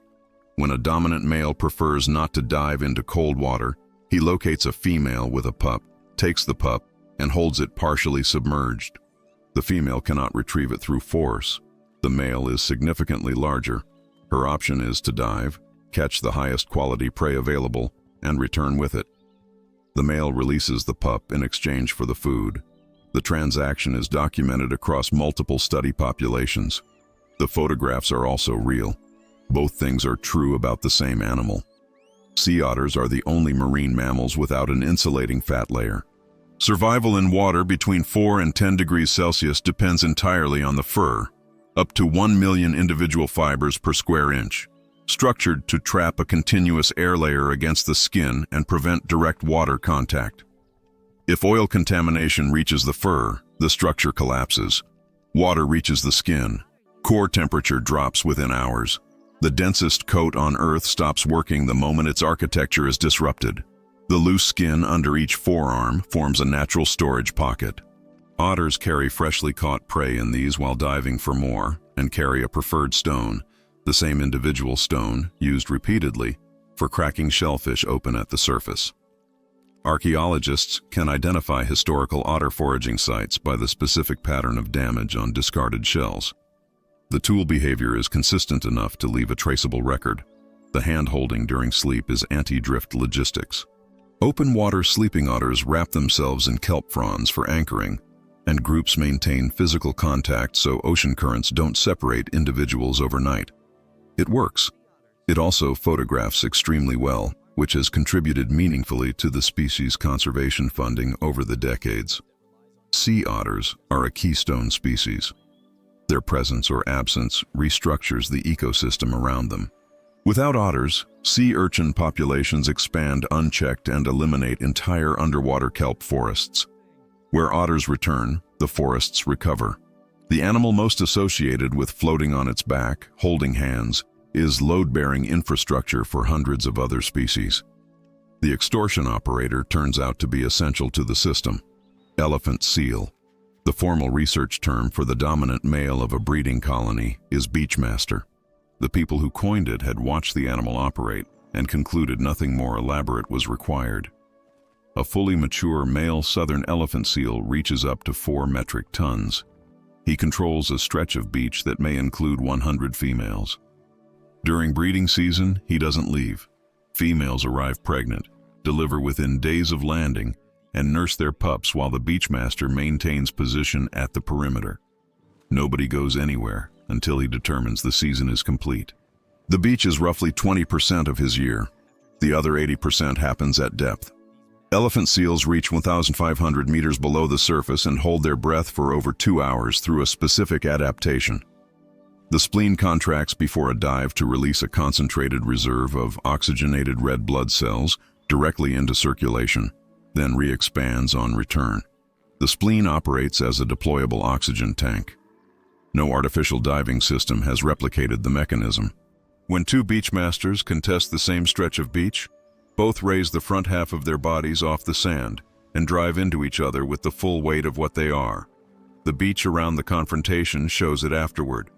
When a dominant male prefers not to dive into cold water, he locates a female with a pup, takes the pup, and holds it partially submerged. The female cannot retrieve it through force. The male is significantly larger. Her option is to dive, catch the highest quality prey available, and return with it. The male releases the pup in exchange for the food. The transaction is documented across multiple study populations. The photographs are also real. Both things are true about the same animal. Sea otters are the only marine mammals without an insulating fat layer. Survival in water between 4 and 10 degrees Celsius depends entirely on the fur, up to 1 million individual fibers per square inch, structured to trap a continuous air layer against the skin and prevent direct water contact. If oil contamination reaches the fur, the structure collapses. Water reaches the skin. Core temperature drops within hours. The densest coat on Earth stops working the moment its architecture is disrupted. The loose skin under each forearm forms a natural storage pocket. Otters carry freshly caught prey in these while diving for more, and carry a preferred stone, the same individual stone, used repeatedly, for cracking shellfish open at the surface. Archaeologists can identify historical otter foraging sites by the specific pattern of damage on discarded shells. The tool behavior is consistent enough to leave a traceable record. The hand-holding during sleep is anti-drift logistics. Open water sleeping otters wrap themselves in kelp fronds for anchoring, and groups maintain physical contact so ocean currents don't separate individuals overnight. It works. It also photographs extremely well, which has contributed meaningfully to the species conservation funding over the decades. Sea otters are a keystone species. Their presence or absence restructures the ecosystem around them. Without otters, sea urchin populations expand unchecked and eliminate entire underwater kelp forests. Where otters return, the forests recover. The animal most associated with floating on its back, holding hands, is load-bearing infrastructure for hundreds of other species. The extortion operator turns out to be essential to the system. Elephant seal. The formal research term for the dominant male of a breeding colony is beachmaster. The people who coined it had watched the animal operate and concluded nothing more elaborate was required. A fully mature male southern elephant seal reaches up to 4 metric tons. He controls a stretch of beach that may include 100 females. During breeding season, he doesn't leave. Females arrive pregnant, deliver within days of landing, and nurse their pups while the beachmaster maintains position at the perimeter. Nobody goes anywhere until he determines the season is complete. The beach is roughly 20% of his year. The other 80% happens at depth. Elephant seals reach 1,500 meters below the surface and hold their breath for over 2 hours through a specific adaptation. The spleen contracts before a dive to release a concentrated reserve of oxygenated red blood cells directly into circulation, then re-expands on return. The spleen operates as a deployable oxygen tank. No artificial diving system has replicated the mechanism. When 2 beachmasters contest the same stretch of beach, both raise the front half of their bodies off the sand and drive into each other with the full weight of what they are. The beach around the confrontation shows it afterward.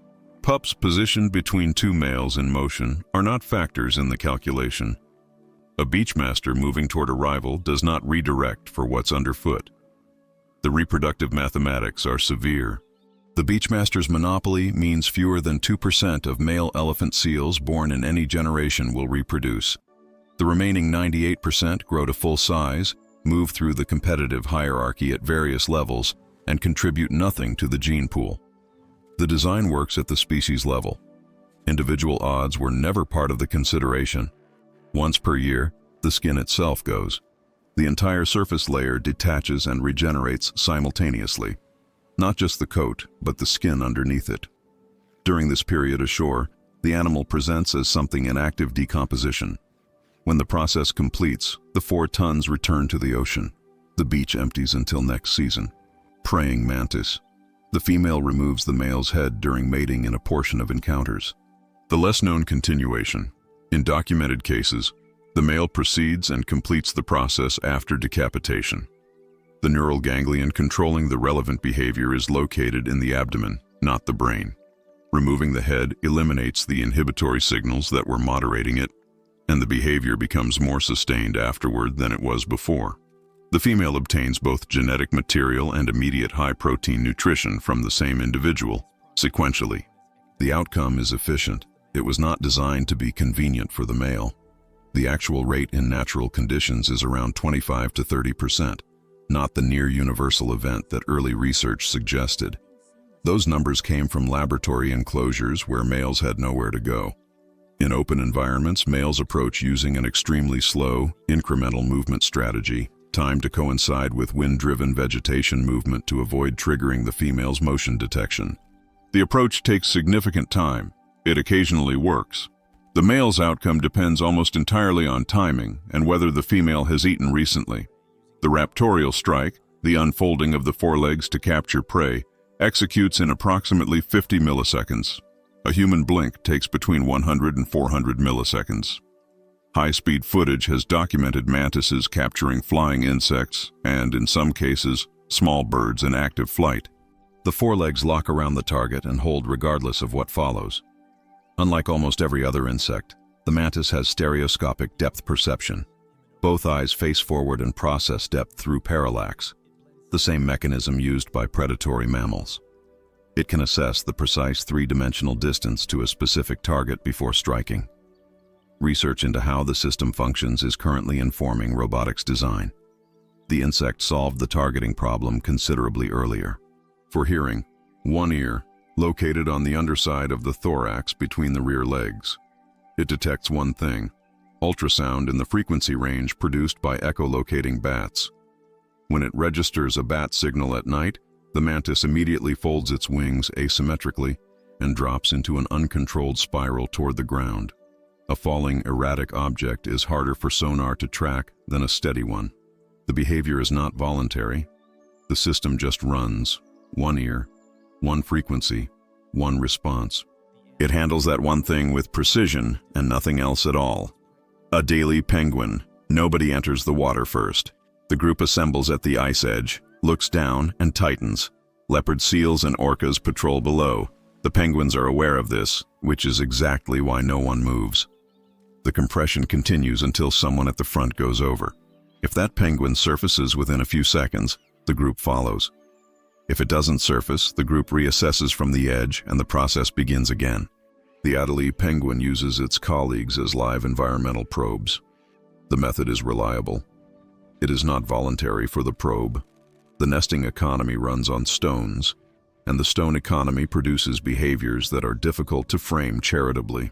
Pups positioned between 2 males in motion are not factors in the calculation. A beachmaster moving toward a rival does not redirect for what's underfoot. The reproductive mathematics are severe. The beachmaster's monopoly means fewer than 2% of male elephant seals born in any generation will reproduce. The remaining 98% grow to full size, move through the competitive hierarchy at various levels, and contribute nothing to the gene pool. The design works at the species level. Individual odds were never part of the consideration. Once per year, the skin itself goes. The entire surface layer detaches and regenerates simultaneously. Not just the coat, but the skin underneath it. During this period ashore, the animal presents as something in active decomposition. When the process completes, the 4 tons return to the ocean. The beach empties until next season. Praying mantis. The female removes the male's head during mating in a portion of encounters. The less-known continuation. In documented cases, the male proceeds and completes the process after decapitation. The neural ganglion controlling the relevant behavior is located in the abdomen, not the brain. Removing the head eliminates the inhibitory signals that were moderating it, and the behavior becomes more sustained afterward than it was before. The female obtains both genetic material and immediate high-protein nutrition from the same individual, sequentially. The outcome is efficient. It was not designed to be convenient for the male. The actual rate in natural conditions is around 25 to 30%, not the near-universal event that early research suggested. Those numbers came from laboratory enclosures where males had nowhere to go. In open environments, males approach using an extremely slow, incremental movement strategy, timed to coincide with wind-driven vegetation movement to avoid triggering the female's motion detection. The approach takes significant time. It occasionally works. The male's outcome depends almost entirely on timing and whether the female has eaten recently. The raptorial strike, the unfolding of the forelegs to capture prey, executes in approximately 50 milliseconds. A human blink takes between 100 and 400 milliseconds. High-speed footage has documented mantises capturing flying insects and, in some cases, small birds in active flight. The forelegs lock around the target and hold regardless of what follows. Unlike almost every other insect, the mantis has stereoscopic depth perception. Both eyes face forward and process depth through parallax, the same mechanism used by predatory mammals. It can assess the precise 3-dimensional distance to a specific target before striking. Research into how the system functions is currently informing robotics design. The insect solved the targeting problem considerably earlier. For hearing, one ear, located on the underside of the thorax between the rear legs. It detects one thing: ultrasound in the frequency range produced by echolocating bats. When it registers a bat signal at night, the mantis immediately folds its wings asymmetrically and drops into an uncontrolled spiral toward the ground. A falling, erratic object is harder for sonar to track than a steady one. The behavior is not voluntary. The system just runs. One ear, one frequency, one response. It handles that one thing with precision and nothing else at all. Adelie penguin. Nobody enters the water first. The group assembles at the ice edge, looks down, and tightens. Leopard seals and orcas patrol below. The penguins are aware of this, which is exactly why no one moves. The compression continues until someone at the front goes over. If that penguin surfaces within a few seconds, the group follows. If it doesn't surface, the group reassesses from the edge and the process begins again. The Adelie penguin uses its colleagues as live environmental probes. The method is reliable. It is not voluntary for the probe. The nesting economy runs on stones, and the stone economy produces behaviors that are difficult to frame charitably.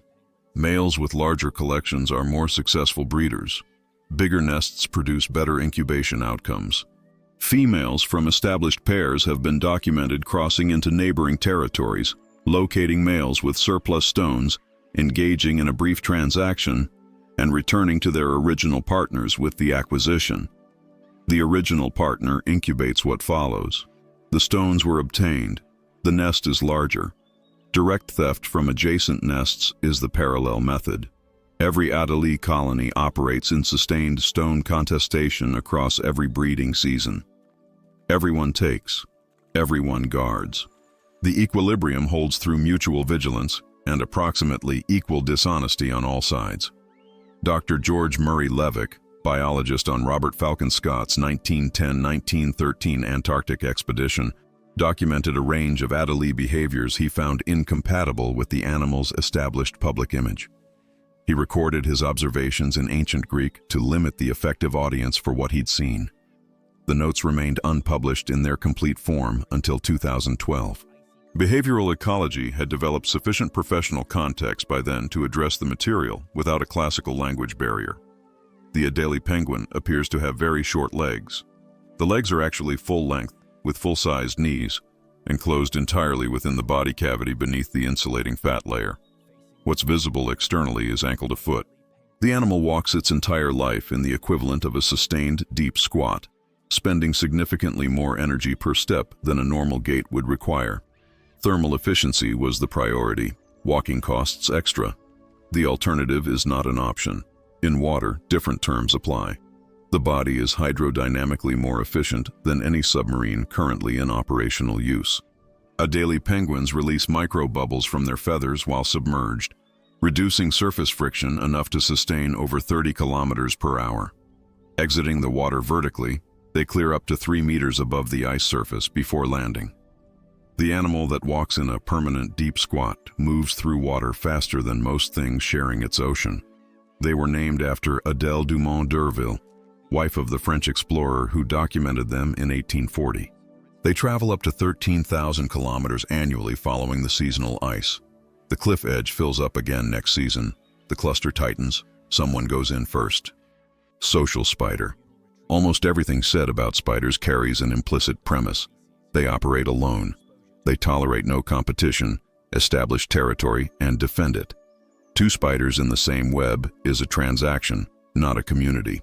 Males with larger collections are more successful breeders. Bigger nests produce better incubation outcomes. Females from established pairs have been documented crossing into neighboring territories, locating males with surplus stones, engaging in a brief transaction, and returning to their original partners with the acquisition. The original partner incubates what follows. The stones were obtained. The nest is larger. Direct theft from adjacent nests is the parallel method. Every Adelie colony operates in sustained stone contestation across every breeding season. Everyone takes. Everyone guards. The equilibrium holds through mutual vigilance and approximately equal dishonesty on all sides. Dr. George Murray Levick, biologist on Robert Falcon Scott's 1910-1913 Antarctic expedition, documented a range of Adelie behaviors he found incompatible with the animal's established public image. He recorded his observations in ancient Greek to limit the effective audience for what he'd seen. The notes remained unpublished in their complete form until 2012. Behavioral ecology had developed sufficient professional context by then to address the material without a classical language barrier. The Adelie penguin appears to have very short legs. The legs are actually full length, with full-sized knees, enclosed entirely within the body cavity beneath the insulating fat layer. What's visible externally is ankle to foot. The animal walks its entire life in the equivalent of a sustained deep squat, spending significantly more energy per step than a normal gait would require. Thermal efficiency was the priority, walking costs extra. The alternative is not an option. In water, different terms apply. The body is hydrodynamically more efficient than any submarine currently in operational use. Adelie penguins release microbubbles from their feathers while submerged, reducing surface friction enough to sustain over 30 kilometers per hour. Exiting the water vertically, they clear up to 3 meters above the ice surface before landing. The animal that walks in a permanent deep squat moves through water faster than most things sharing its ocean. They were named after Adèle Dumont d'Urville, wife of the French explorer who documented them in 1840. They travel up to 13,000 kilometers annually following the seasonal ice. The cliff edge fills up again next season. The cluster tightens. Someone goes in first. Social spider. Almost everything said about spiders carries an implicit premise. They operate alone. They tolerate no competition, establish territory, and defend it. 2 spiders in the same web is a transaction, not a community.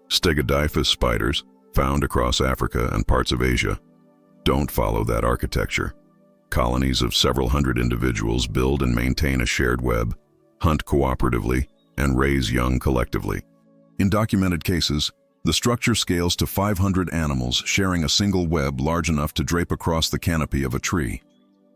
Stegodiphtous spiders, found across Africa and parts of Asia, don't follow that architecture. Colonies of several hundred individuals build and maintain a shared web, hunt cooperatively, and raise young collectively. In documented cases, the structure scales to 500 animals sharing a single web large enough to drape across the canopy of a tree.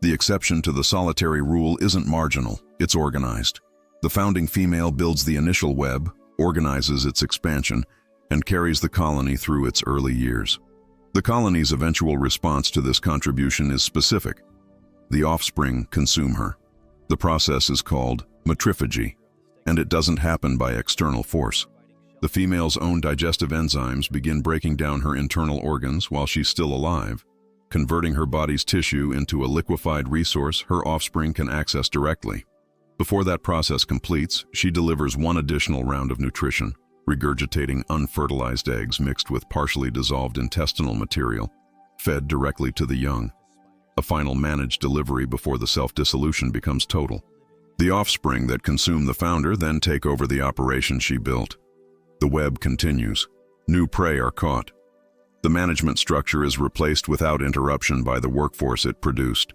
The exception to the solitary rule isn't marginal, it's organized. The founding female builds the initial web, organizes its expansion, and carries the colony through its early years. The colony's eventual response to this contribution is specific. The offspring consume her. The process is called matrophagy. And it doesn't happen by external force. The female's own digestive enzymes begin breaking down her internal organs while she's still alive, converting her body's tissue into a liquefied resource her offspring can access directly. Before that process completes, she delivers one additional round of nutrition, regurgitating unfertilized eggs mixed with partially dissolved intestinal material, fed directly to the young. A final managed delivery before the self-dissolution becomes total. The offspring that consume the founder then take over the operation she built. The web continues. New prey are caught. The management structure is replaced without interruption by the workforce it produced.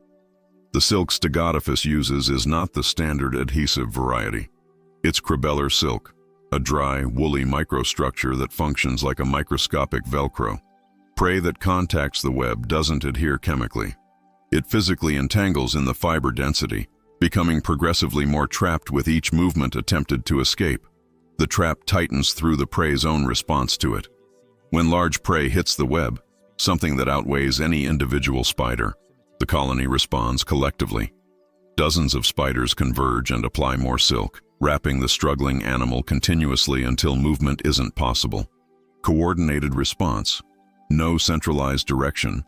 The silk Stegodophus uses is not the standard adhesive variety. It's cribellar silk, a dry, woolly microstructure that functions like a microscopic Velcro. Prey that contacts the web doesn't adhere chemically. It physically entangles in the fiber density, becoming progressively more trapped with each movement attempted to escape. The trap tightens through the prey's own response to it. When large prey hits the web, something that outweighs any individual spider, the colony responds collectively. Dozens of spiders converge and apply more silk, wrapping the struggling animal continuously until movement isn't possible. Coordinated response, no centralized direction,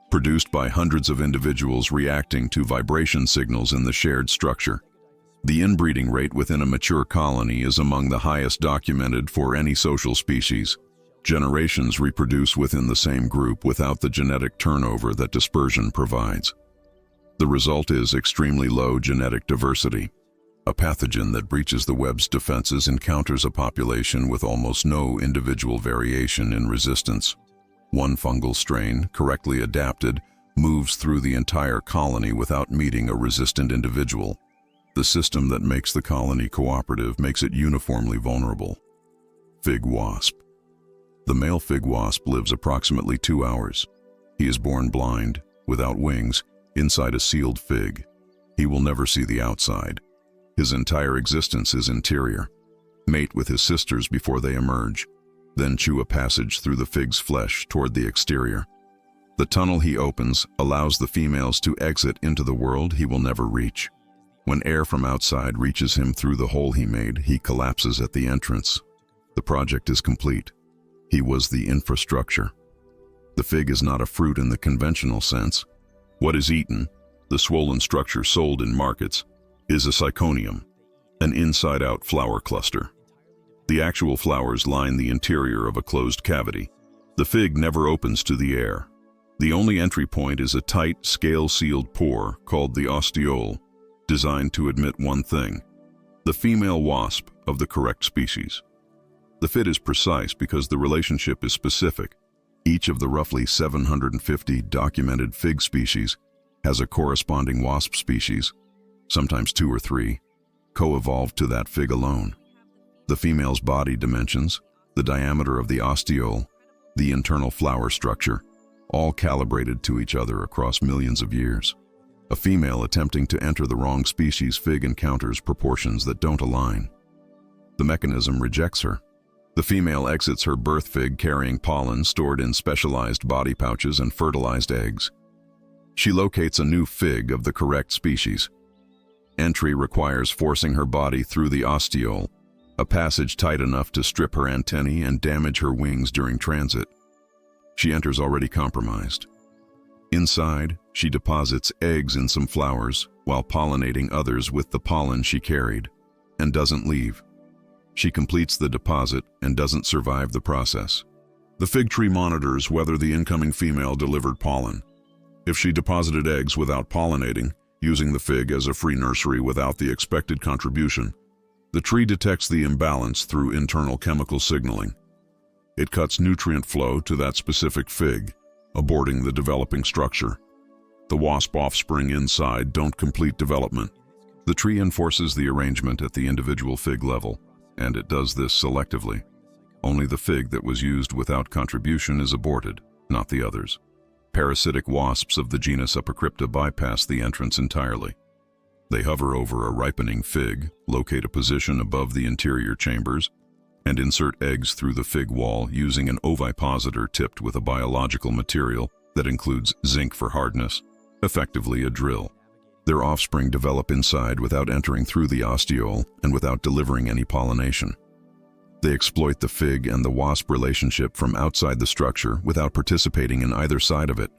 produced by hundreds of individuals reacting to vibration signals in the shared structure. The inbreeding rate within a mature colony is among the highest documented for any social species. Generations reproduce within the same group without the genetic turnover that dispersion provides. The result is extremely low genetic diversity. A pathogen that breaches the web's defenses encounters a population with almost no individual variation in resistance. One fungal strain, correctly adapted, moves through the entire colony without meeting a resistant individual. The system that makes the colony cooperative makes it uniformly vulnerable. Fig wasp. The male fig wasp lives approximately 2 hours. He is born blind, without wings, inside a sealed fig. He will never see the outside. His entire existence is interior. Mate with his sisters before they emerge, then chew a passage through the fig's flesh toward the exterior. The tunnel he opens allows the females to exit into the world he will never reach. When air from outside reaches him through the hole he made, he collapses at the entrance. The project is complete. He was the infrastructure. The fig is not a fruit in the conventional sense. What is eaten, the swollen structure sold in markets, is a syconium, an inside-out flower cluster. The actual flowers line the interior of a closed cavity. The fig never opens to the air. The only entry point is a tight, scale-sealed pore called the ostiole, designed to admit one thing: the female wasp of the correct species. The fit is precise because the relationship is specific. Each of the roughly 750 documented fig species has a corresponding wasp species, sometimes 2 or 3, co-evolved to that fig alone. The female's body dimensions, the diameter of the ostiole, the internal flower structure, all calibrated to each other across millions of years. A female attempting to enter the wrong species fig encounters proportions that don't align. The mechanism rejects her. The female exits her birth fig carrying pollen stored in specialized body pouches and fertilized eggs. She locates a new fig of the correct species. Entry requires forcing her body through the ostiole, a passage tight enough to strip her antennae and damage her wings during transit. She enters already compromised. Inside, she deposits eggs in some flowers while pollinating others with the pollen she carried, and doesn't leave. She completes the deposit and doesn't survive the process. The fig tree monitors whether the incoming female delivered pollen. If she deposited eggs without pollinating, using the fig as a free nursery without the expected contribution, the tree detects the imbalance through internal chemical signaling. It cuts nutrient flow to that specific fig, aborting the developing structure. The wasp offspring inside don't complete development. The tree enforces the arrangement at the individual fig level, and it does this selectively. Only the fig that was used without contribution is aborted, not the others. Parasitic wasps of the genus Apocrypta bypass the entrance entirely. They hover over a ripening fig, locate a position above the interior chambers, and insert eggs through the fig wall using an ovipositor tipped with a biological material that includes zinc for hardness, effectively a drill. Their offspring develop inside without entering through the ostiole and without delivering any pollination. They exploit the fig and the wasp relationship from outside the structure without participating in either side of it.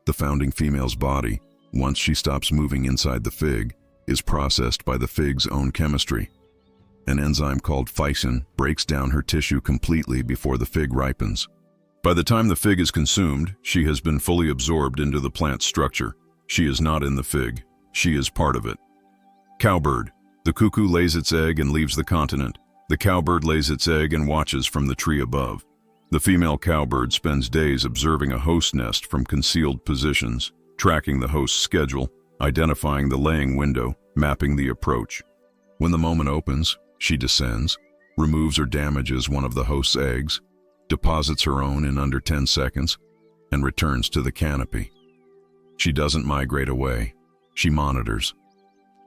The founding female's body, once she stops moving inside the fig, is processed by the fig's own chemistry. An enzyme called phycin breaks down her tissue completely before the fig ripens. By the time the fig is consumed, she has been fully absorbed into the plant's structure. She is not in the fig. She is part of it. Cowbird. The cuckoo lays its egg and leaves the continent. The cowbird lays its egg and watches from the tree above. The female cowbird spends days observing a host nest from concealed positions, tracking the host's schedule, identifying the laying window, mapping the approach. When the moment opens, she descends, removes or damages one of the host's eggs, deposits her own in under 10 seconds, and returns to the canopy. She doesn't migrate away. She monitors.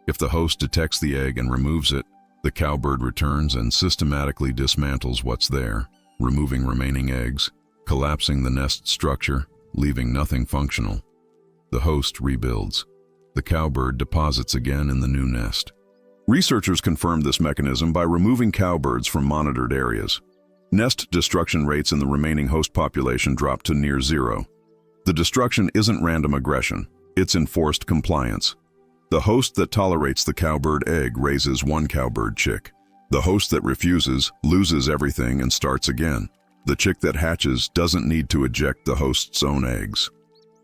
If the host detects the egg and removes it, the cowbird returns and systematically dismantles what's there, removing remaining eggs, collapsing the nest structure, leaving nothing functional. The host rebuilds. The cowbird deposits again in the new nest. Researchers confirmed this mechanism by removing cowbirds from monitored areas. Nest destruction rates in the remaining host population dropped to near zero. The destruction isn't random aggression, it's enforced compliance. The host that tolerates the cowbird egg raises one cowbird chick. The host that refuses loses everything and starts again. The chick that hatches doesn't need to eject the host's own eggs.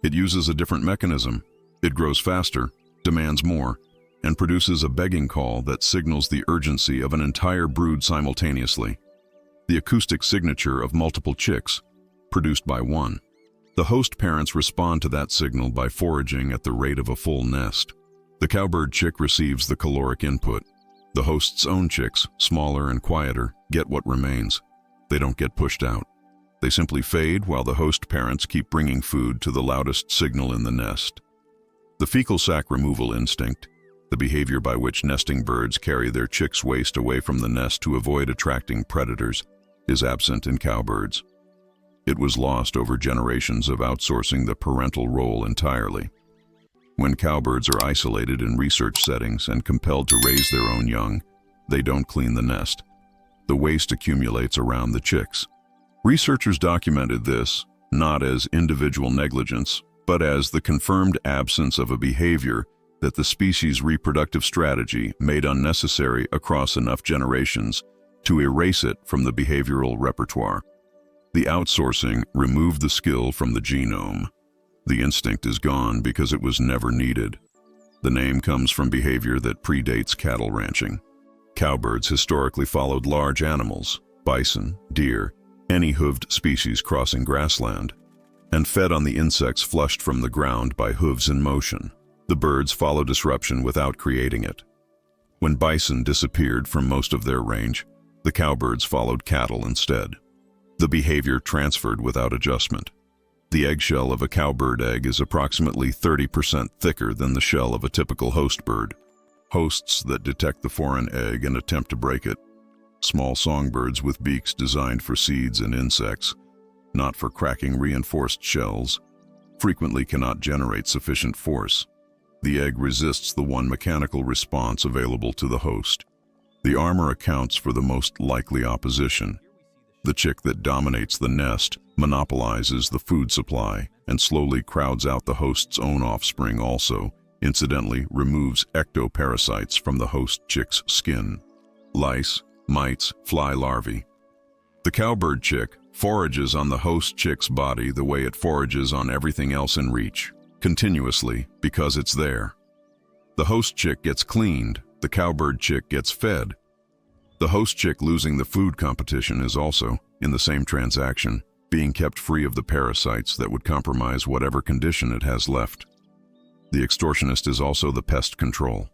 It uses a different mechanism. It grows faster, demands more, and produces a begging call that signals the urgency of an entire brood simultaneously. The acoustic signature of multiple chicks, produced by one. The host parents respond to that signal by foraging at the rate of a full nest. The cowbird chick receives the caloric input. The host's own chicks, smaller and quieter, get what remains. They don't get pushed out. They simply fade while the host parents keep bringing food to the loudest signal in the nest. The fecal sac removal instinct, the behavior by which nesting birds carry their chicks' waste away from the nest to avoid attracting predators, is absent in cowbirds. It was lost over generations of outsourcing the parental role entirely. When cowbirds are isolated in research settings and compelled to raise their own young, they don't clean the nest. The waste accumulates around the chicks. Researchers documented this, not as individual negligence, but as the confirmed absence of a behavior that the species' reproductive strategy made unnecessary across enough generations to erase it from the behavioral repertoire. The outsourcing removed the skill from the genome. The instinct is gone because it was never needed. The name comes from behavior that predates cattle ranching. Cowbirds historically followed large animals, bison, deer, any hooved species crossing grassland, and fed on the insects flushed from the ground by hooves in motion. The birds follow disruption without creating it. When bison disappeared from most of their range, the cowbirds followed cattle instead. The behavior transferred without adjustment. The eggshell of a cowbird egg is approximately 30% thicker than the shell of a typical host bird. Hosts that detect the foreign egg and attempt to break it. Small songbirds with beaks designed for seeds and insects, not for cracking reinforced shells, frequently cannot generate sufficient force. The egg resists the one mechanical response available to the host. The armor accounts for the most likely opposition. The chick that dominates the nest monopolizes the food supply and slowly crowds out the host's own offspring also, incidentally removes ectoparasites from the host chick's skin. Lice, mites, fly larvae. The cowbird chick forages on the host chick's body the way it forages on everything else in reach, continuously because it's there. The host chick gets cleaned, the cowbird chick gets fed. The host chick losing the food competition is also, in the same transaction, being kept free of the parasites that would compromise whatever condition it has left. The extortionist is also the pest control.